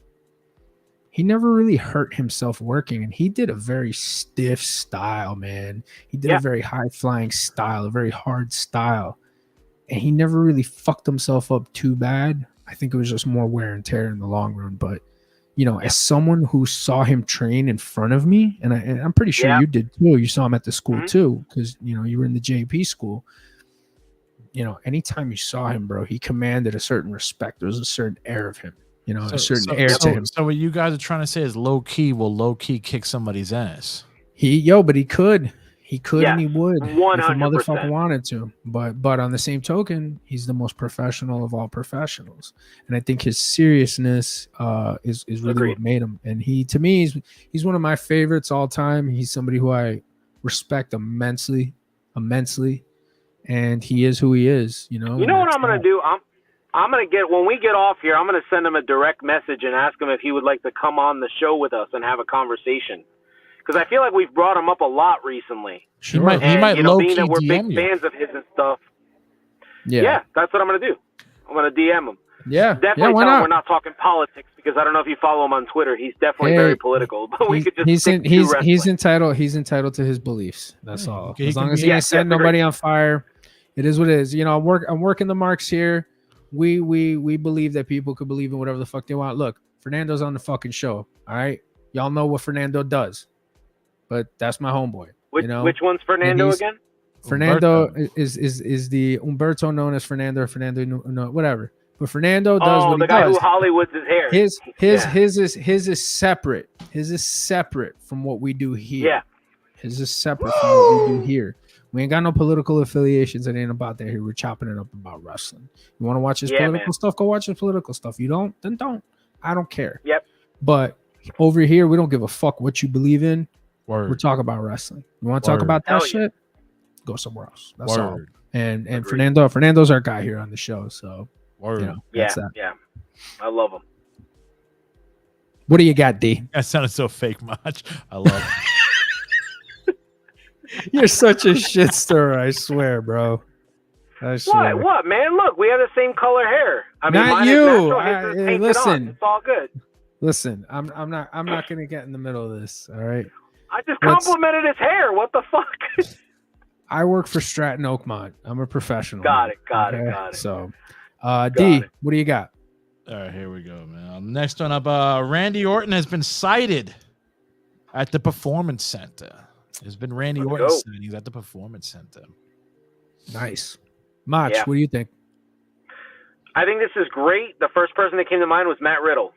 He never really hurt himself working, and he did a very stiff style, man. He did a very high-flying style, a very hard style, and he never really fucked himself up too bad. I think it was just more wear and tear in the long run, but you know, as someone who saw him train in front of me, and I'm pretty sure you did too. You saw him at the school too, because you know you were in the JP school. You know, anytime you saw him, bro, he commanded a certain respect. There was a certain air of him. You know, a certain air to him. So what you guys are trying to say is low key kick somebody's ass. But he could. He could and he would 100%. if a motherfucker wanted to. But on the same token, he's the most professional of all professionals. And I think his seriousness is really what made him. And he, to me, he's one of my favorites all time. He's somebody who I respect immensely. And he is who he is, you know. You know what I'm going to do? I'm going to when we get off here, I'm going to send him a direct message and ask him if he would like to come on the show with us and have a conversation. Because I feel like we've brought him up a lot recently. Sure. He might being that we're big fans of his and stuff. Yeah, that's what I'm going to do. I'm going to DM him. Yeah. Definitely tell him we're not talking politics because I don't know if you follow him on Twitter. He's definitely very political. But we could just he's entitled to his beliefs. That's all. As long as he ain't setting nobody on fire, it is what it is. You know, I'm working the marks here. We believe that people could believe in whatever the fuck they want. Look, Fernando's on the fucking show. All right, y'all know what Fernando does, but that's my homeboy. Which one's Fernando again? Fernando is the Umberto known as Fernando. No, whatever. But Fernando does what he does. Oh, the guy who Hollywoods his hair. His is separate. His is separate from what we do here. Yeah. His is separate from what we do here. We ain't got no political affiliations. It ain't about that here. We're chopping it up about wrestling. You want to watch his political stuff? Go watch his political stuff. You don't? Then don't. I don't care. Yep. But over here, we don't give a fuck what you believe in. Word. We're talking about wrestling. You want to talk about that shit? Go somewhere else. That's all. And Fernando's our guy here on the show. So, you know, that's that. Yeah. I love him. What do you got, D? That sounded so fake, Mach. I love it. You're such a shit stirrer, I swear, bro. What, man? Look, we have the same color hair. I mean, Not mine you. is natural. His is painted Listen. on. It's all good. Listen, I'm not gonna get in the middle of this. All right. I just complimented his hair. What the fuck? I work for Stratton Oakmont. I'm a professional. Got it. So, D, what do you got? All right, here we go, man. Next one up, Randy Orton has been cited at the Performance Center. There's been Randy Orton sightings at the Performance Center. Nice. Mach, what do you think? I think this is great. The first person that came to mind was Matt Riddle.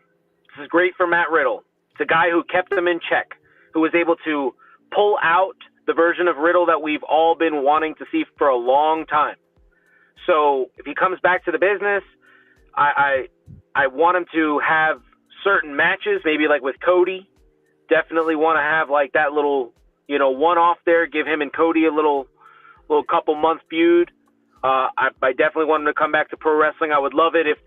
This is great for Matt Riddle. It's a guy who kept them in check, who was able to pull out the version of Riddle that we've all been wanting to see for a long time. So if he comes back to the business, I want him to have certain matches, maybe like with Cody. Definitely want to have like that little, one-off there. Give him and Cody a little couple month feud. I definitely want him to come back to pro wrestling. I would love it if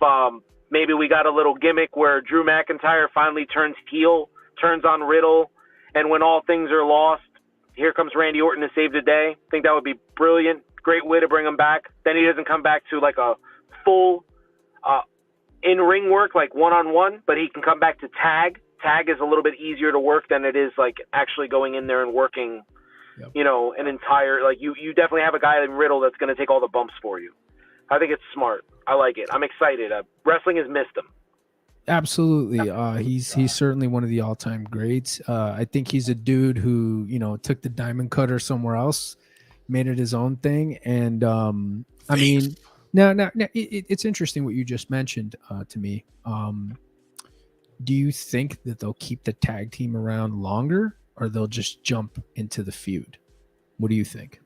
maybe we got a little gimmick where Drew McIntyre finally turns heel, turns on Riddle, and when all things are lost, here comes Randy Orton to save the day. I think that would be brilliant. Great way to bring him back. Then he doesn't come back to like a full in-ring work, like one-on-one, but he can come back to tag. Tag is a little bit easier to work than it is like actually going in there and working, an entire, like you definitely have a guy in Riddle that's going to take all the bumps for you. I think it's smart. I like it. I'm excited. Wrestling has missed him. Absolutely. He's certainly one of the all-time greats. I think he's a dude who, took the diamond cutter somewhere else, made it his own thing. And I mean, now it's interesting what you just mentioned to me. Do you think that they'll keep the tag team around longer or they'll just jump into the feud? What do you think?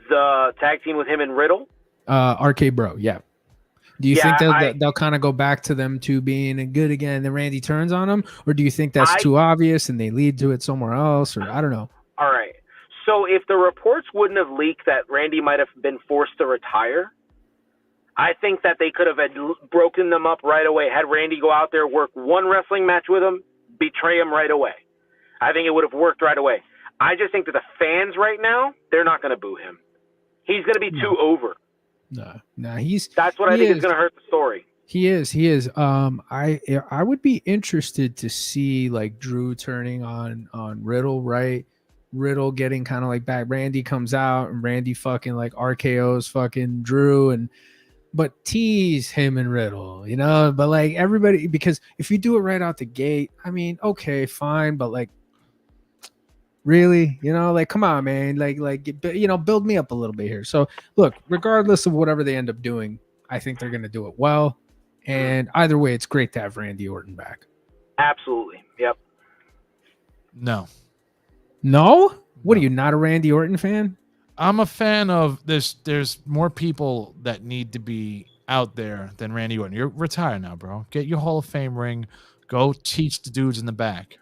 The tag team with him and Riddle? RK Bro, yeah. Do you think they'll kind of go back to them to being good again and then Randy turns on them? Or do you think that's too obvious and they lead to it somewhere else? Or I don't know. All right. So if the reports wouldn't have leaked that Randy might have been forced to retire, I think that they could have broken them up right away, had Randy go out there, work one wrestling match with him, betray him right away. I think it would have worked right away. I just think that the fans right now, they're not going to boo him. He's going to be too over. No, that's what I think is going to hurt the story. He is. I would be interested to see like Drew turning on Riddle, right? Riddle getting kind of like back. Randy comes out and Randy fucking like RKO's fucking Drew but tease him and Riddle, but like everybody, because if you do it right out the gate, I mean, okay, fine. But like, really, like, come on, man, like, build me up a little bit here. So look, regardless of whatever they end up doing, I think they're going to do it well. And either way, it's great to have Randy Orton back. Absolutely. Yep. No. What are you, not a Randy Orton fan? I'm a fan of this. There's more people that need to be out there than Randy Orton. You're retired now, bro. Get your Hall of Fame ring. Go teach the dudes in the back.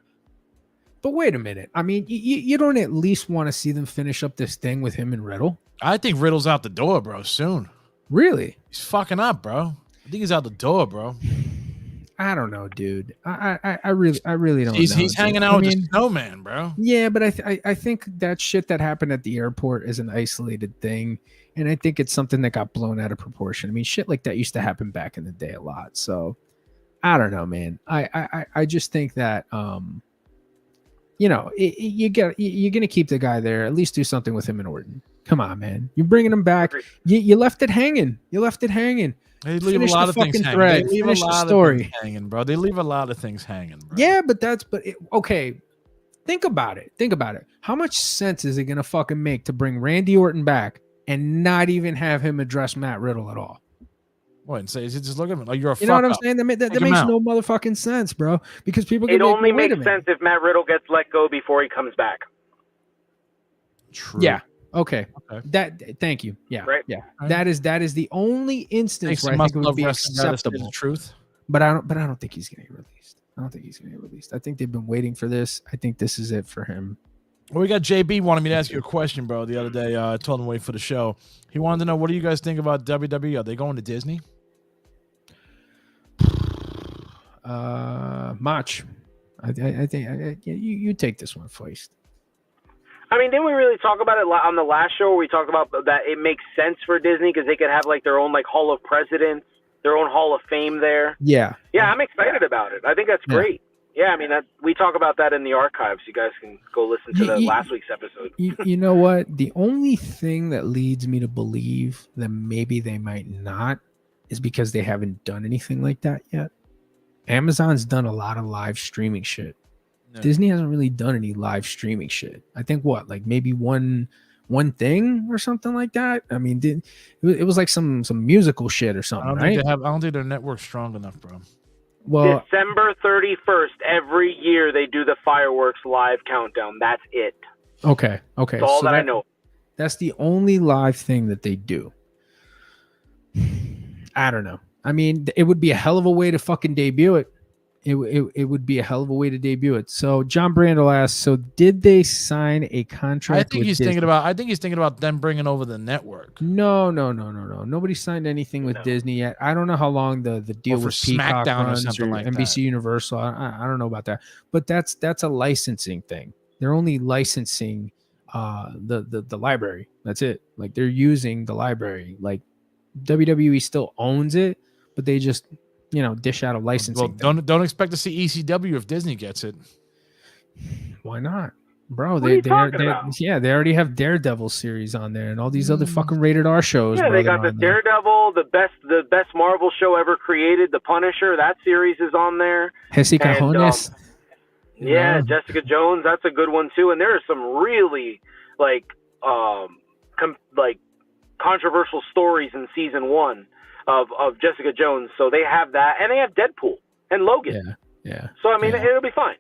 But wait a minute. I mean, you don't at least want to see them finish up this thing with him and Riddle? I think Riddle's out the door, bro, soon. Really? He's fucking up, bro. I think he's out the door, bro. I don't know, dude. I really don't know. He's hanging out with the snowman, bro. Yeah, but I think that shit that happened at the airport is an isolated thing. And I think it's something that got blown out of proportion. I mean, shit like that used to happen back in the day a lot. So I don't know, man. I just think that you're gonna keep the guy there. At least do something with him and Orton. Come on, man. You're bringing him back. You left it hanging. They leave a lot of things hanging. They leave a lot of things hanging, bro. They leave a lot of things hanging, bro. Yeah, okay. Think about it. How much sense is it gonna fucking make to bring Randy Orton back and not even have him address Matt Riddle at all? What? And say, just look at him like you're a fuck. You know what I'm saying? That makes no motherfucking sense, bro. Because people. It only makes sense if Matt Riddle gets let go before he comes back. True. Yeah. Okay. Thank you. Yeah. Right. Yeah. That is the only instance where I think it would be acceptable. The truth. But I don't think he's gonna get released. I think they've been waiting for this. I think this is it for him. Well, we got JB wanted me to ask you a question, bro. The other day, I told him to wait for the show. He wanted to know, what do you guys think about WWE? Are they going to Disney? Mach. I think you take this one first. I mean, didn't we really talk about it on the last show where we talked about that it makes sense for Disney because they could have like their own like Hall of Presidents, their own Hall of Fame there. Yeah. Yeah, I'm excited about it. I think that's great. Yeah, I mean, we talk about that in the archives. You guys can go listen to the last week's episode. You know what? The only thing that leads me to believe that maybe they might not is because they haven't done anything like that yet. Amazon's done a lot of live streaming shit. No. Disney hasn't really done any live streaming shit. I think like maybe one thing or something like that. I mean, it was like some musical shit or something, right? I don't think their network's strong enough, bro. Well, December 31st, every year they do the fireworks live countdown. That's it. Okay. That's all that I know. That's the only live thing that they do. I don't know. I mean, it would be a hell of a way to fucking debut it. It would be a hell of a way to debut it. So John Brandel asks, so did they sign a contract? I think he's thinking about them bringing over the network. No. Nobody signed anything with Disney yet. I don't know how long the deal with Peacock SmackDown runs or something like NBC that. Universal. I don't know about that, but that's a licensing thing. They're only licensing the library. That's it. Like they're using the library. Like WWE still owns it, but they just dish out a licensing. Well, don't expect to see ECW if Disney gets it. Why not, bro? What are you talking about? They already have Daredevil series on there and all these other fucking rated R shows. Yeah, they got the Daredevil, the best Marvel show ever created, The Punisher. That series is on there. Jessica Jones. Yeah, Jessica Jones. That's a good one too. And there are some really like controversial stories in season 1. Of Jessica Jones, so they have that, and they have Deadpool and Logan. Yeah. So I mean, it'll be fine.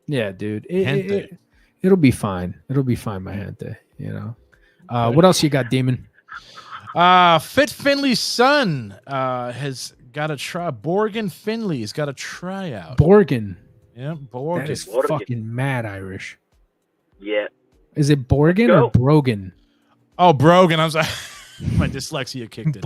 Yeah, dude, it'll be fine. It'll be fine, my gente. What else you got, Demon? Fit Finlay's son has got a try. Borgen Finley's got a tryout. Borgen. Yeah, Borgen. That is fucking mad Irish. Yeah. Is it Borgen or Brogan? Oh, Brogan. I'm sorry. My dyslexia kicked in.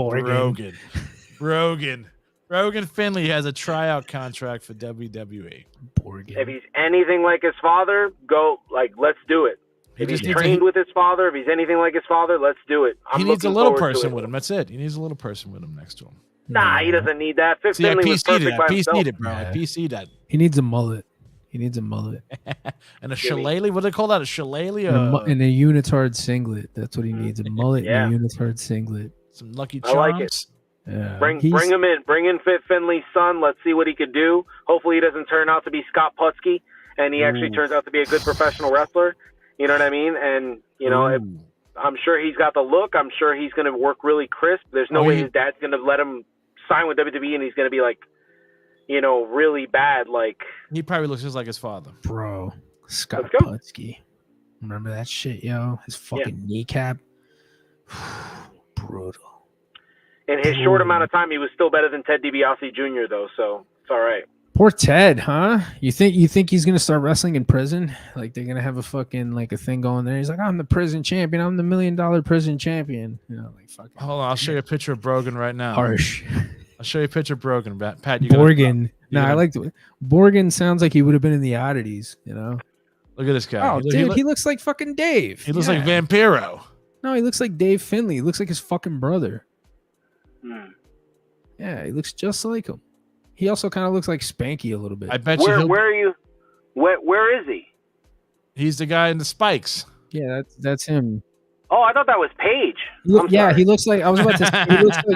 Brogan Finlay has a tryout contract for WWE. Borgen. If he's anything like his father, let's do it. If he's trained with his father, if he's anything like his father, let's do it. He needs a little person with him. That's it. He needs a little person with him next to him. Nah, he doesn't need that. Finlay was perfect by himself. PC'd it, bro. I PC'd that. He needs a mullet. And a shillelagh? What do they call that? A shillelagh? And a unitard singlet. That's what he needs. A mullet and a unitard singlet. Some Lucky Charms. I like it. Yeah. Bring him in. Bring in Fit Finlay's son. Let's see what he could do. Hopefully he doesn't turn out to be Scott Putski and he actually turns out to be a good professional wrestler. You know what I mean? And, I'm sure he's got the look. I'm sure he's going to work really crisp. There's no way his dad's going to let him sign with WWE and he's going to be like, really bad. Like he probably looks just like his father. Bro, Scott Putski. Remember that shit, yo? His fucking kneecap. Brutal. In his short amount of time, he was still better than Ted DiBiase Jr. though, so it's all right. Poor Ted, huh? You think he's gonna start wrestling in prison? Like they're gonna have a fucking a thing going there. He's like, I'm the prison champion. I'm the $1 million prison champion. Fucking. Hold on, I'll show you a picture of Brogan right now. Harsh. I'll show you a picture of Brogan. Pat, you Borgen. I like Borgen. Sounds like he would have been in the oddities. Look at this guy. Oh, dude, he looks like fucking Dave. He looks like Vampiro. No, he looks like Dave Finlay. He looks like his fucking brother. Yeah, he looks just like him. He also kind of looks like Spanky a little bit. I bet Where are you? Where is he? He's the guy in the spikes. Yeah, that's him. Oh, I thought that was Paige. He looks like he looks like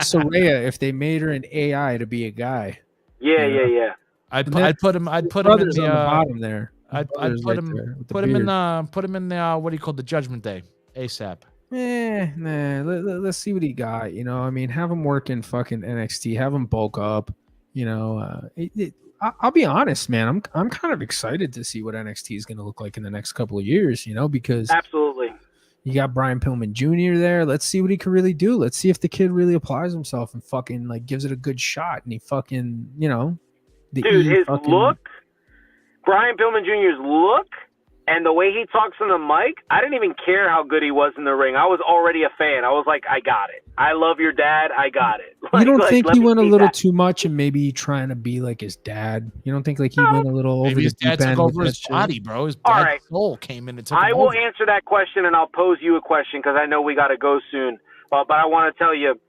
Soraya if they made her an AI to be a guy. Yeah. I'd put him in the on the bottom there. I'd put him in the what do you call the Judgment Day ASAP. Let's see what he got. Have him work in fucking NXT. Have him bulk up. I'll be honest, man. I'm kind of excited to see what NXT is going to look like in the next couple of years. Because absolutely, you got Brian Pillman Jr. there. Let's see what he can really do. Let's see if the kid really applies himself and fucking gives it a good shot. And he fucking, his look, Brian Pillman Jr.'s look, And the way he talks on the mic, I didn't even care how good he was in the ring. I was already a fan. I was like, I got it. I love your dad. I got it. You don't think he went a little too much and maybe trying to be like his dad? You don't think like he went a little over his the deep dad end took with over his that body, shit? bro. His All dad's right. soul came in and took I him will over. answer that question, and I'll pose you a question because I know we got to go soon. But I want to tell you,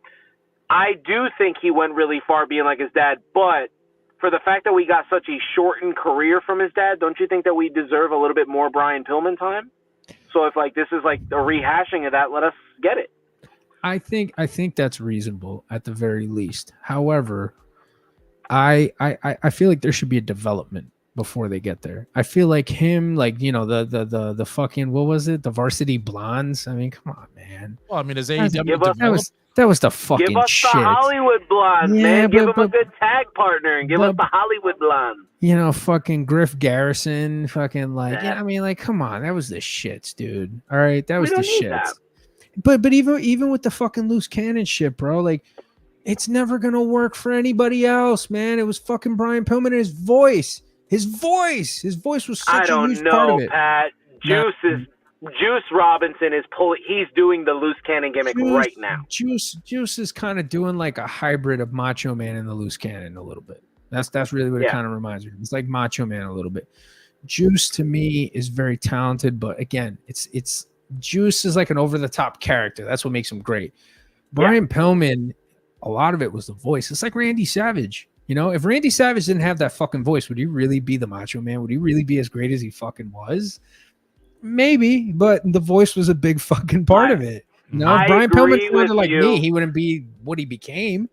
I do think he went really far being like his dad, but for the fact that we got such a shortened career from his dad, don't you think that we deserve a little bit more Brian Pillman time? So if like this is like a rehashing of that, let us get it. I think that's reasonable at the very least. However, I feel like there should be a development before they get there. I feel like him, like, you know, the fucking, what was it? The Varsity Blondes. I mean, come on, man. Well, I mean, does AEW That was the fucking Give us shit. the Hollywood Blondes, Yeah, man. Give but- them a good tag partner and give us the Hollywood Blondes. You know, fucking Griff Garrison, fucking like, Yeah. yeah, I mean, like, come on, that was the shits, dude. All right, that was We the don't need shits. that. But even with the fucking loose cannon shit, bro, like, it's never gonna work for anybody else, man. It was fucking Brian Pillman and his voice. His voice was such I a don't huge part of know, it. Pat. Juice Robinson is pulling. He's doing the loose cannon gimmick right now. Juice is kind of doing like a hybrid of Macho Man and the loose cannon a little bit. That's really what it kind of reminds me of. It's like Macho Man a little bit. Juice to me is very talented, but again, it's Juice is like an over the top character. That's what makes him great. Brian Pillman, a lot of it was the voice. It's like Randy Savage. You know, if Randy Savage didn't have that fucking voice, would he really be the Macho Man? Would he really be as great as he fucking was? Maybe, but the voice was a big fucking part of it. No, if Brian Pillman sounded like me, he wouldn't be what he became.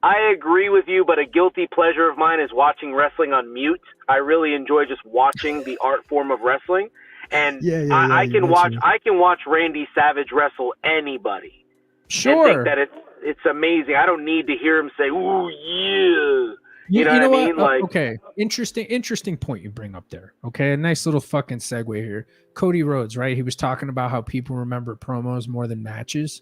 I agree with you, but a guilty pleasure of mine is watching wrestling on mute. I really enjoy just watching the art form of wrestling, and I can watch Randy Savage wrestle anybody. Sure, and think that it's amazing. I don't need to hear him say, "Ooh, yeah." You know what I mean? Like, okay, interesting point you bring up there. Okay, a nice little fucking segue here. Cody Rhodes, right? He was talking about how people remember promos more than matches.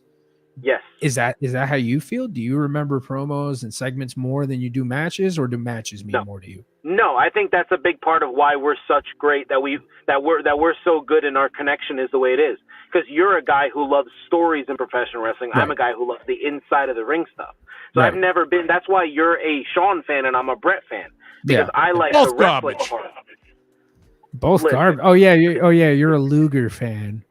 Yes. Is that how you feel? Do you remember promos and segments more than you do matches, or do matches mean more to you? No, I think that's a big part of why we're such great that we're so good and our connection is the way it is. Because you're a guy who loves stories in professional wrestling. Right. I'm a guy who loves the inside of the ring stuff. So I've never been. That's why you're a Sean fan and I'm a Brett fan because I like the wrestling part. Both garbage. Oh yeah, you're a Luger fan.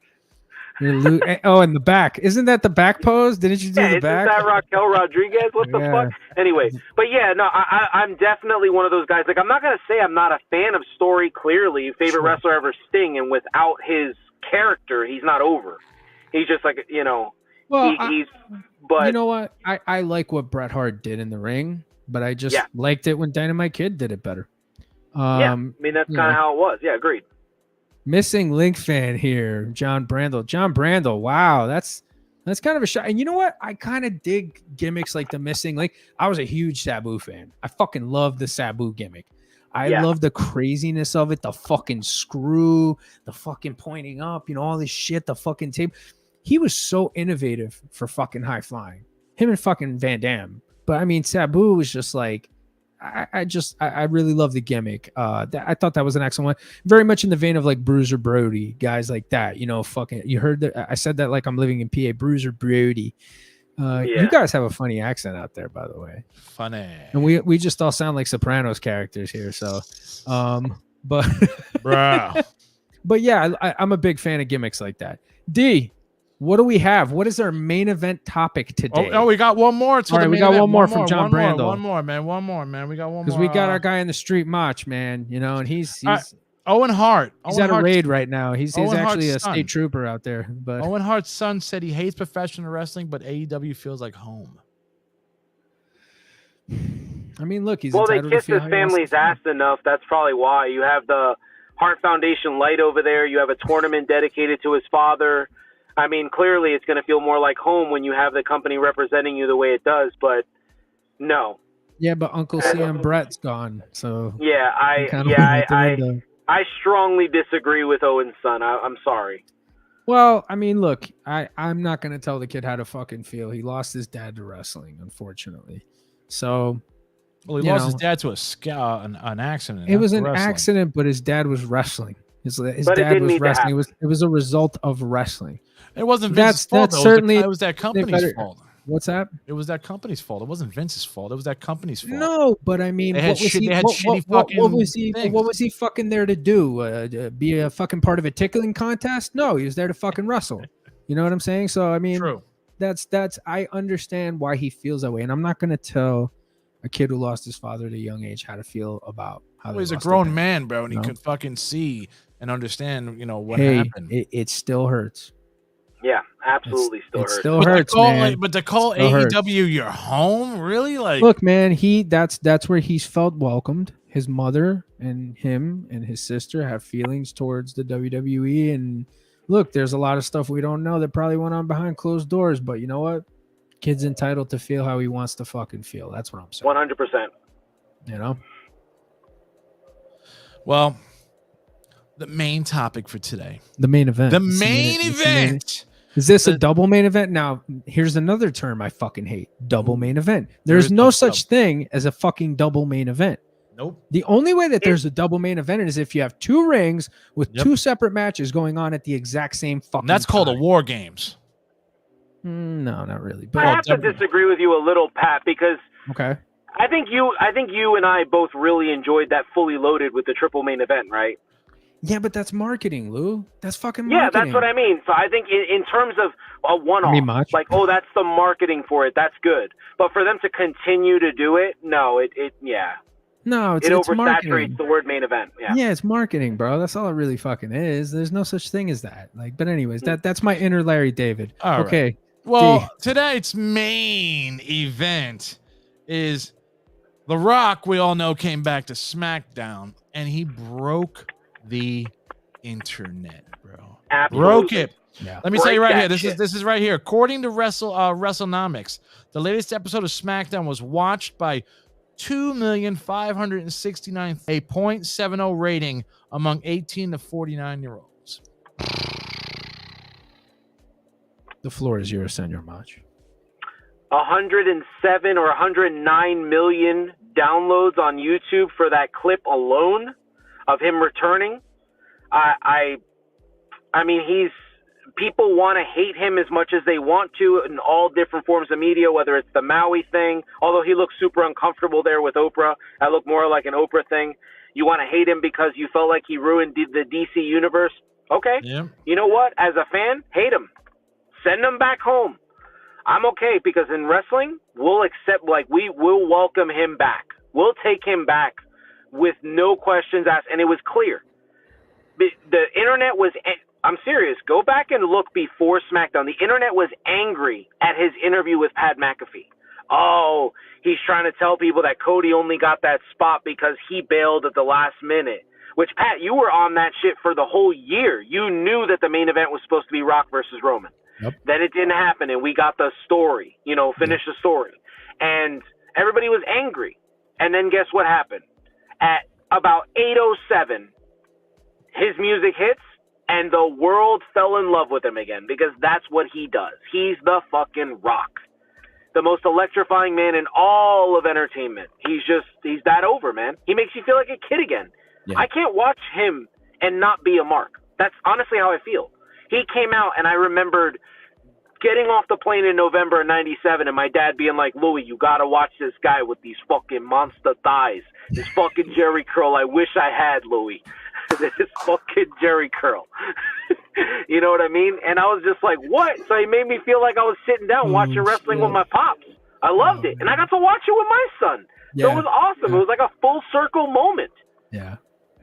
Oh, in the back. Isn't that the back pose? Didn't you do the back? Isn't that Raquel Rodriguez? What the fuck? Anyway, but yeah, no, I'm definitely one of those guys. Like, I'm not going to say I'm not a fan of story, clearly. Favorite wrestler ever, Sting, and without his character, he's not over. He's just like, you know, well, but you know what? I like what Bret Hart did in the ring, but I just liked it when Dynamite Kid did it better. I mean, that's kind of how it was. Yeah, agreed. Missing link fan here, John Brandel. Wow, that's kind of a shot. And you know what? I kind of dig gimmicks like the missing link. I was a huge Sabu fan. I fucking love the Sabu gimmick. I love the craziness of it, the fucking screw, the fucking pointing up, you know, all this shit, the fucking tape. He was so innovative for fucking high flying. Him and fucking Van Damme. But I mean, Sabu was just like, I really love the gimmick. I thought that was an excellent one. Very much in the vein of like Bruiser Brody, guys like that. You know, fucking. You heard that? I said that like I'm living in PA. Bruiser Brody. You guys have a funny accent out there, by the way. Funny. And we just all sound like Sopranos characters here. So, but bruh. But yeah, I'm a big fan of gimmicks like that. D. What do we have? What is our main event topic today? Oh, we got one more. All right, we got one more from John Brandel. One more, man. We got one more. Because we got our guy in the street, Mach, man. You know, and he's Owen Hart. He's at a raid right now. He's actually a state trooper out there. But Owen Harts' son said he hates professional wrestling, but AEW feels like home. I mean, look, they kissed his family's ass enough. That's probably why. You have the Hart Foundation light over there. You have a tournament dedicated to his father. I mean, clearly it's going to feel more like home when you have the company representing you the way it does, but no. Yeah, but Uncle CM Brett's gone, so yeah, I strongly disagree with Owen's son. I'm sorry. Well, I mean, look, I'm not going to tell the kid how to fucking feel. He lost his dad to wrestling, unfortunately. So, well, he lost his dad to an accident. It was an accident, but his dad was wrestling. His dad was wrestling. It was a result of wrestling. It wasn't Vince's fault. That's certainly it was that company's fault. What's that? It was that company's fault. It wasn't Vince's fault. It was that company's fault. No, but I mean, what was he fucking there to do? Be a fucking part of a tickling contest? No, he was there to fucking wrestle. You know what I'm saying? So I mean, true. That's I understand why he feels that way, and I'm not gonna tell a kid who lost his father at a young age how to feel about how. Well, he's a grown man, bro, and he could fucking see and understand, what happened. It still hurts. Yeah, absolutely, still hurts. It still hurts, man. But to call AEW your home, really? Like, look, man, that's where he's felt welcomed. His mother and him and his sister have feelings towards the WWE, and look, there's a lot of stuff we don't know that probably went on behind closed doors. But you know what? Kid's entitled to feel how he wants to fucking feel. That's what I'm saying. 100%. You know. Well, the main topic for today. The main event. The main event. Is this a double main event? Now, here's another term I fucking hate. Double main event. There's no such thing as a fucking double main event. Nope. The only way that there's a double main event is if you have two rings with two separate matches going on at the exact same fucking That's called a time. War Games. No, not really. But I have to disagree with you a little, Pat, because okay. I think you and I both really enjoyed that Fully Loaded with the triple main event, right? Yeah, but that's marketing, Lou. That's fucking marketing. Yeah, that's what I mean. So I think in terms of a one-off, like, oh, that's the marketing for it. That's good. But for them to continue to do it, no, it No, it's oversaturates marketing. the word main event. Yeah, it's marketing, bro. That's all it really fucking is. There's no such thing as that. Like, but anyways, that's my inner Larry David. All okay. Right. Well, tonight's main event is The Rock. We all know came back to SmackDown, and he broke the internet, bro. Absolutely. Broke it. Yeah. Let me tell you right here. This is right here. According to WrestleNomics, the latest episode of SmackDown was watched by 2,569,000, a 0.70 rating among 18 to 49-year-olds. The floor is yours, Senor Mach. 107 or 109 million downloads on YouTube for that clip alone of him returning. I mean, people want to hate him as much as they want to in all different forms of media, whether it's the Maui thing, although he looks super uncomfortable there with Oprah. That looked more like an Oprah thing. You want to hate him because you felt like he ruined the DC universe. Okay. Yeah. You know what? As a fan, hate him. Send him back home. I'm okay, because in wrestling, we'll accept, like, we will welcome him back. We'll take him back with no questions asked. And it was clear. The internet was, I'm serious, go back and look before SmackDown. The internet was angry at his interview with Pat McAfee. Oh, he's trying to tell people that Cody only got that spot because he bailed at the last minute. Which, Pat, you were on that shit for the whole year. You knew that the main event was supposed to be Rock versus Roman. Yep. Then it didn't happen, and we got the story, finish the story. And everybody was angry. And then guess what happened? At about 8:07, his music hits, and the world fell in love with him again, because that's what he does. He's the fucking Rock. The most electrifying man in all of entertainment. He's that over, man. He makes you feel like a kid again. Yeah. I can't watch him and not be a mark. That's honestly how I feel. He came out, and I remembered getting off the plane in November of 97 and my dad being like, Louis, you got to watch this guy with these fucking monster thighs. This fucking Jerry curl. I wish I had, Louis. This fucking Jerry curl. You know what I mean? And I was just like, what? So he made me feel like I was sitting down watching wrestling with my pops. I loved it. And I got to watch it with my son. So it was awesome. It was like a full circle moment. Yeah.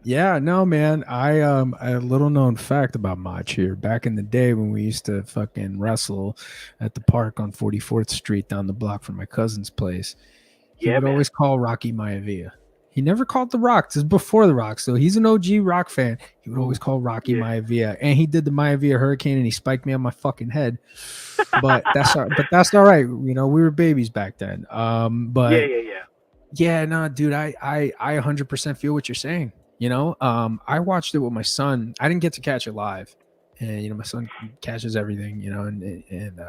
Yeah, no, man. A little known fact about Mach here. Back in the day when we used to fucking wrestle at the park on 44th Street down the block from my cousin's place, he would always call Rocky Maivia. He never called The Rock. This is before The Rock, so he's an OG Rock fan. He would always call Rocky Maivia, and he did the Maivia Hurricane, and he spiked me on my fucking head. But that's all right. We were babies back then. Yeah, no, dude, I 100% feel what you're saying. I watched it with my son. I didn't get to catch it live, and my son catches everything. And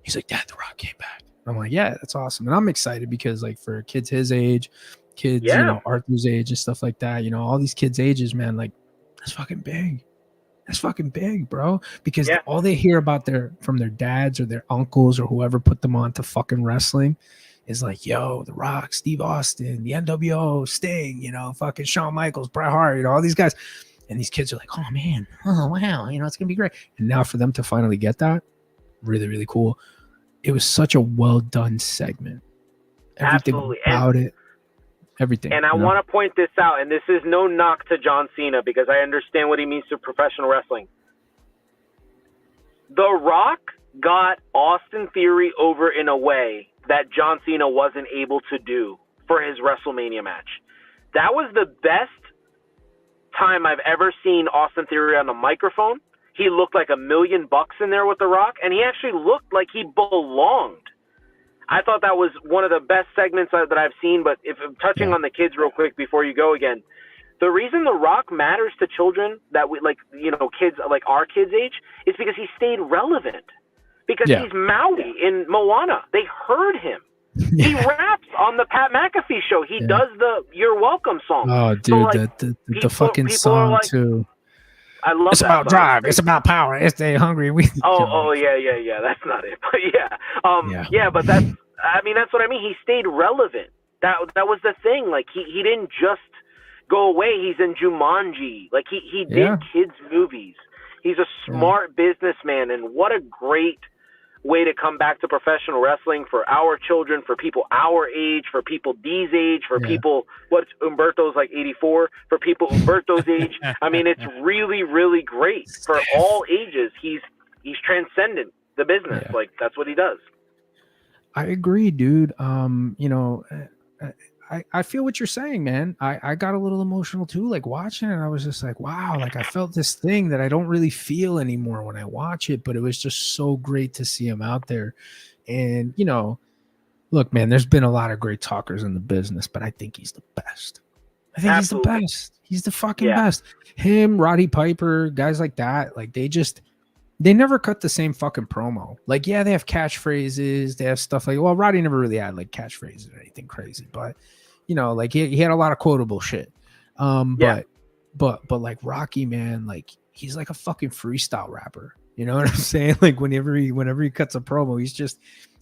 he's like, Dad, The Rock came back. I'm like, yeah, that's awesome, and I'm excited because like for kids his age, kids Arthur's age and stuff like that. All these kids' ages, man. Like That's fucking big. That's fucking big, bro. Because all they hear about from their dads or their uncles or whoever put them on to fucking wrestling is like, yo, The Rock, Steve Austin, the NWO, Sting, fucking Shawn Michaels, Bret Hart, all these guys. And these kids are like, oh man, oh wow, it's gonna be great. And now for them to finally get that, really, really cool. It was such a well done segment. Everything Absolutely. about it. Everything. And I want to point this out, and this is no knock to John Cena because I understand what he means to professional wrestling. The Rock got Austin Theory over in a way that John Cena wasn't able to do for his WrestleMania match. That was the best time I've ever seen Austin Theory on the microphone. He looked like $1 million in there with The Rock, and he actually looked like he belonged. I thought that was one of the best segments that I've seen, but if I'm touching on the kids real quick before you go again, the reason The Rock matters to children that we like, kids like our kids' age is because he stayed relevant. Because he's Maui in Moana. They heard him. He raps on the Pat McAfee show. He does the "You're Welcome" song. Oh, dude, so, the fucking song like, too. I love it's that about song. drive. It's about power. It's stay hungry. Oh, yeah. That's not it. But but that's what I mean. He stayed relevant. That was the thing. Like he didn't just go away. He's in Jumanji. Like he did kids movies. He's a smart businessman, and what a great way to come back to professional wrestling for our children, for people our age, for people Dee's age, for people, what's Umberto's like 84, for people Umberto's age. I mean, it's really, really great for all ages. He's transcendent the business. Like that's what he does. I agree, dude. I feel what you're saying, man. I got a little emotional too, like watching it. I was just like, wow, like I felt this thing that I don't really feel anymore when I watch it, but it was just so great to see him out there. And, look, man, there's been a lot of great talkers in the business, but I think he's the best. I think he's the best. He's the fucking best. Him, Roddy Piper, guys like that, like they never cut the same fucking promo. Like, they have catchphrases, they have stuff like, well, Roddy never really had like catchphrases or anything crazy, but like he had a lot of quotable shit. But like Rocky, man, like he's like a fucking freestyle rapper. You know what I'm saying? Like whenever he cuts a promo,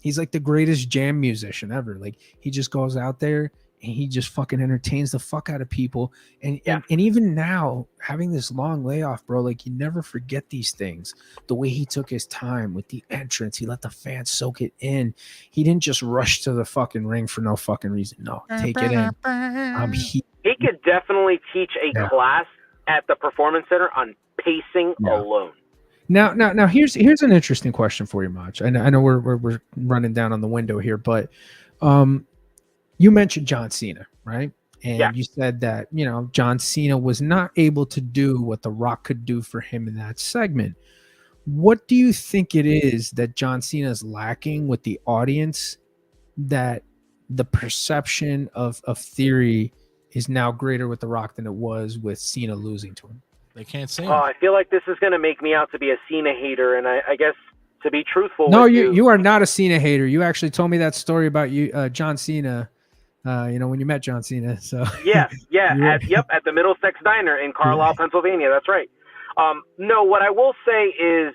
he's like the greatest jam musician ever. Like he just goes out there and he just fucking entertains the fuck out of people. And even now, having this long layoff, bro, like you never forget these things. The way he took his time with the entrance, he let the fans soak it in. He didn't just rush to the fucking ring for no fucking reason. No, take it in. He could definitely teach a class at the Performance Center on pacing alone. Now here's an interesting question for you, Macho. I know we're running down on the window here, but you mentioned John Cena, right? And you said that, John Cena was not able to do what The Rock could do for him in that segment. What do you think it is that John Cena is lacking with the audience that the perception of Theory is now greater with The Rock than it was with Cena losing to him? They can't see him. Oh, I feel like this is going to make me out to be a Cena hater, and I guess to be truthful. No, you are not a Cena hater. You actually told me that story about you, John Cena. When you met John Cena. So at the Middlesex Diner in Carlisle, Pennsylvania. That's right. No, what I will say is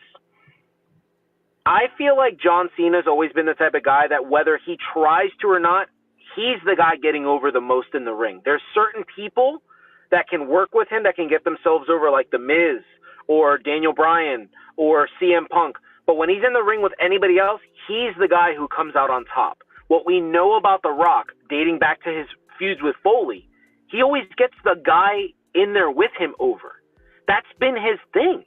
I feel like John Cena's always been the type of guy that whether he tries to or not, he's the guy getting over the most in the ring. There's certain people that can work with him that can get themselves over, like The Miz or Daniel Bryan or CM Punk. But when he's in the ring with anybody else, he's the guy who comes out on top. What we know about The Rock, dating back to his feuds with Foley, he always gets the guy in there with him over. That's been his thing.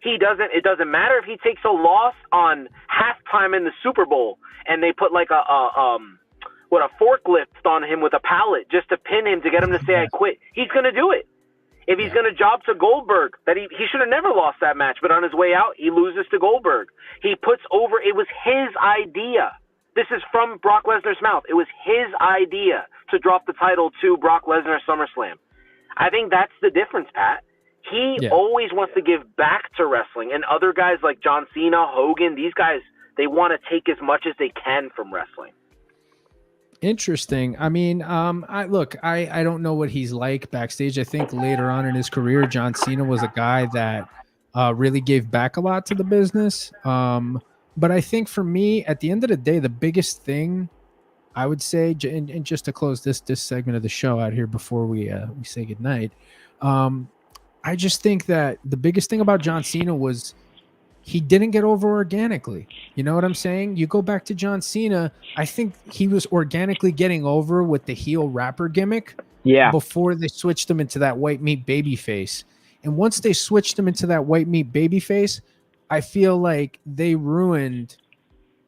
It doesn't matter if he takes a loss on halftime in the Super Bowl and they put like a forklift on him with a pallet just to pin him to get him to say I quit. He's going to do it. If he's going to job to Goldberg, that he should have never lost that match, but on his way out, he loses to Goldberg. He puts over, it was his idea. This is from Brock Lesnar's mouth. It was his idea to drop the title to Brock Lesnar SummerSlam. I think that's the difference, Pat. He always wants to give back to wrestling, and other guys like John Cena, Hogan, these guys, they want to take as much as they can from wrestling. Interesting. I mean, I don't know what he's like backstage. I think later on in his career, John Cena was a guy that really gave back a lot to the business. But I think for me, at the end of the day, the biggest thing I would say, and just to close this segment of the show out here before we say goodnight, I just think that the biggest thing about John Cena was he didn't get over organically. You know what I'm saying? You go back to John Cena, I think he was organically getting over with the heel rapper gimmick before they switched him into that white meat baby face. And once they switched him into that white meat baby face, I feel like they ruined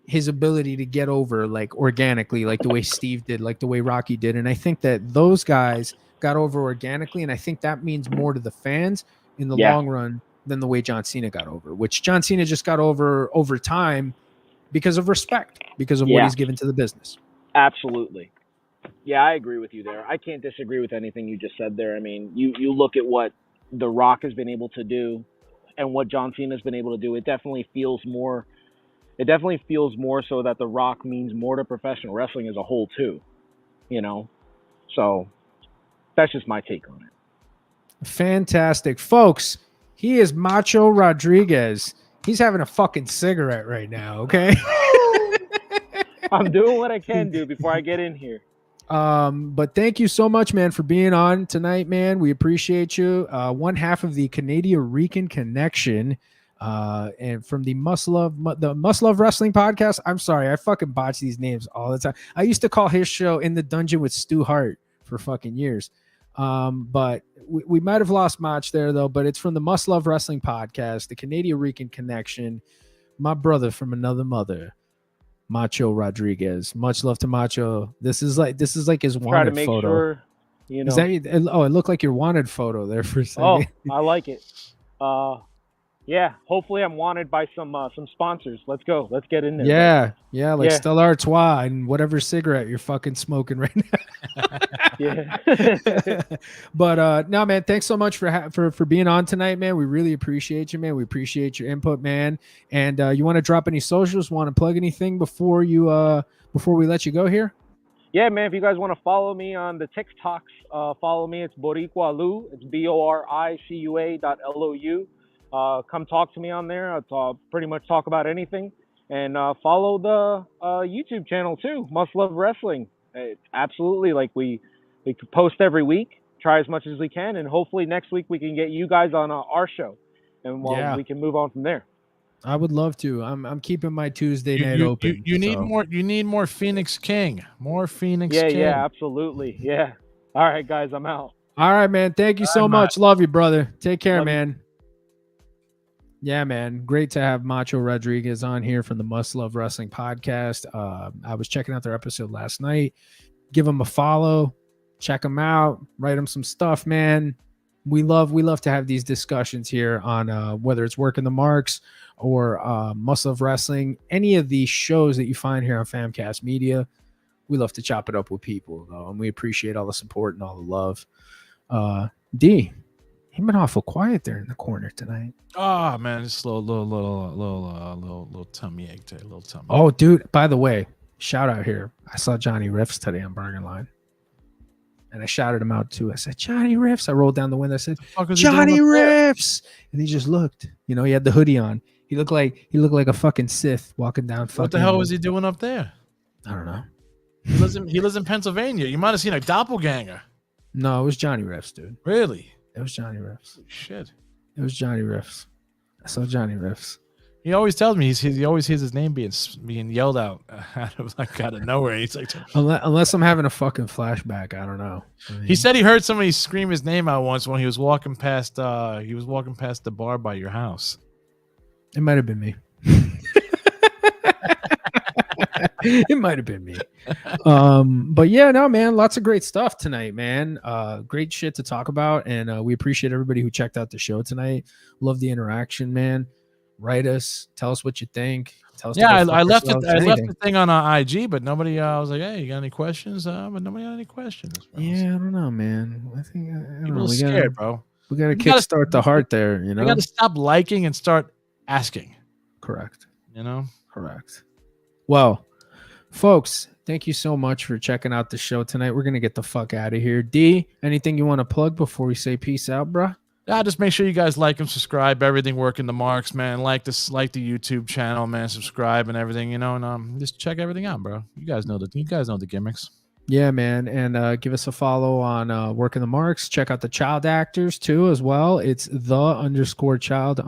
his ability to get over like organically, like the way Steve did, like the way Rocky did. And I think that those guys got over organically. And I think that means more to the fans in the long run than the way John Cena got over, which John Cena just got over time because of respect, because of what he's given to the business. Absolutely. Yeah, I agree with you there. I can't disagree with anything you just said there. I mean, you look at what The Rock has been able to do and what John Cena has been able to do. It definitely feels more so that The Rock means more to professional wrestling as a whole too, you know? So that's just my take on it. Fantastic. Folks, he is Macho Rodriguez. He's having a fucking cigarette right now, okay? I'm doing what I can do before I get in here. But thank you so much, man, for being on tonight, man. We appreciate you. One half of the Canadian-Rican Connection, and from the Must Love Wrestling podcast. I'm sorry, I fucking botch these names all the time. I used to call his show In the Dungeon with Stu Hart for fucking years. But we might have lost Mach there though, but it's from the Must Love Wrestling podcast, the Canadian-Rican Connection, my brother from another mother, Macho Rodriguez. Much love to Macho. This is like his wanted photo. Sure, you know. It looked like your wanted photo there for a second. Oh, I like it. Yeah, hopefully I'm wanted by some sponsors. Let's go. Let's get in there. Yeah, like Stella Artois and whatever cigarette you're fucking smoking right now. Yeah. But no, man, thanks so much for being on tonight, man. We really appreciate you, man. We appreciate your input, man. And you want to drop any socials? Want to plug anything before we let you go here? Yeah, man. If you guys want to follow me on the TikToks, follow me. It's Boricua Lou. It's BORICUA.LOU. Come talk to me on there. I'll pretty much talk about anything. And follow the YouTube channel too, Must Love Wrestling. It's absolutely, like we could post every week, try as much as we can, and hopefully next week we can get you guys on our show, and we can move on from there. I would love to. I'm keeping my Tuesday night open. You need more Phoenix King. More Phoenix King. Yeah, absolutely. Yeah. All right, guys, I'm out. All right, man. Thank you so much. Love you, brother. Take care, man. Yeah, man. Great to have Macho Rodriguez on here from the Must Love Wrestling podcast. I was checking out their episode last night. Give them a follow. Check them out. Write them some stuff, man. We love to have these discussions here on whether it's Working the Marks or Must Love Wrestling. Any of these shows that you find here on Famcast Media, we love to chop it up with people, though, and we appreciate all the support and all the love. D, you've been awful quiet there in the corner tonight. Oh man, just a little tummy ache today, little tummy. Oh, dude! By the way, shout out here. I saw Johnny Riffs today on Bargain Line, and I shouted him out too. I said, "Johnny Riffs!" I rolled down the window. I said, "Johnny Riffs!" And he just looked. You know, he had the hoodie on. He looked like a fucking Sith walking down. What the hell was he doing up there? I don't know. He lives in Pennsylvania. You might have seen a doppelganger. No, it was Johnny Riffs, dude. Really? It was Johnny Riffs. Shit. It was Johnny Riffs. I saw Johnny Riffs. He always tells me he always hears his name being yelled out out of nowhere. He's like, unless I'm having a fucking flashback, I don't know. I mean, he said he heard somebody scream his name out once when he was walking past. He was walking past the bar by your house. It might have been me. It might have been me. But yeah, no, man, lots of great stuff tonight, man. Great shit to talk about, and we appreciate everybody who checked out the show tonight. Love the interaction, man. Write us, tell us what you think. Tell us. Yeah, I left the thing on IG, but nobody. I was like, hey, you got any questions? But nobody had any questions. Yeah, I don't know, man. I think people are scared, bro. We got to kickstart the heart there. You know, we got to stop liking and start asking. Correct. You know, correct. Well, Folks, thank you so much for checking out the show tonight. We're going to get the fuck out of here. D, anything you want to plug before we say peace out, bro? Yeah, just make sure you guys like and subscribe. Everything working the marks, man. Like the YouTube channel, man. Subscribe and everything, and just check everything out, bro. You guys know the gimmicks. Yeah, man. And give us a follow on Working the Marks. Check out the child actors too as well. It's _child_actors.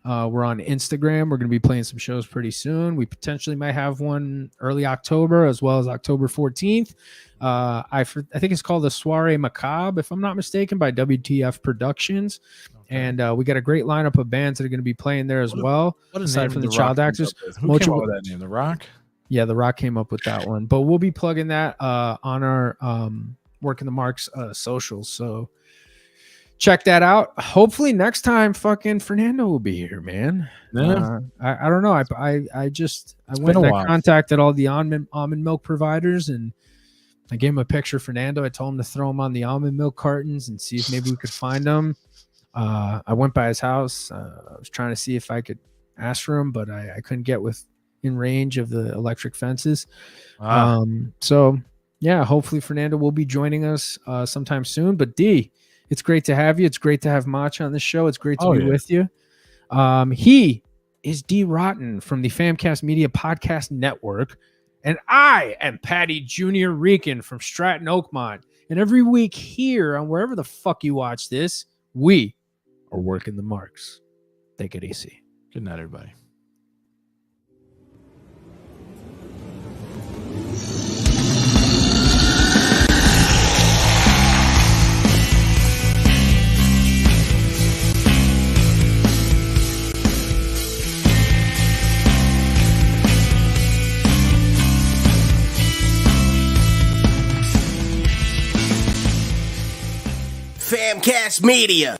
We're on Instagram. We're going to be playing some shows pretty soon. We potentially might have one early October as well as October 14th. I think it's called the Soiree Macabre, if I'm not mistaken, by WTF Productions. Okay. And we got a great lineup of bands that are going to be playing there as well. Aside from the child actors. Who came up with that name? The Rock? Yeah, The Rock came up with that one. But we'll be plugging that on our Working the Marks socials. So check that out. Hopefully next time fucking Fernando will be here, man. Yeah. I don't know. I went and I contacted all the almond milk providers, and I gave him a picture of Fernando. I told him to throw him on the almond milk cartons and see if maybe we could find him. I went by his house. I was trying to see if I could ask for him, but I couldn't get in range of the electric fences. So yeah, hopefully Fernando will be joining us sometime soon. But D, it's great to have you. It's great to have Macho on the show. It's great to be with you. He is Dee Rotten from the Famcast Media Podcast Network. And I am Patty Jr. Rican from Stratton Oakmont. And every week here on wherever the fuck you watch this, we are working the marks. Take it easy. Good night, everybody. Famcast Media.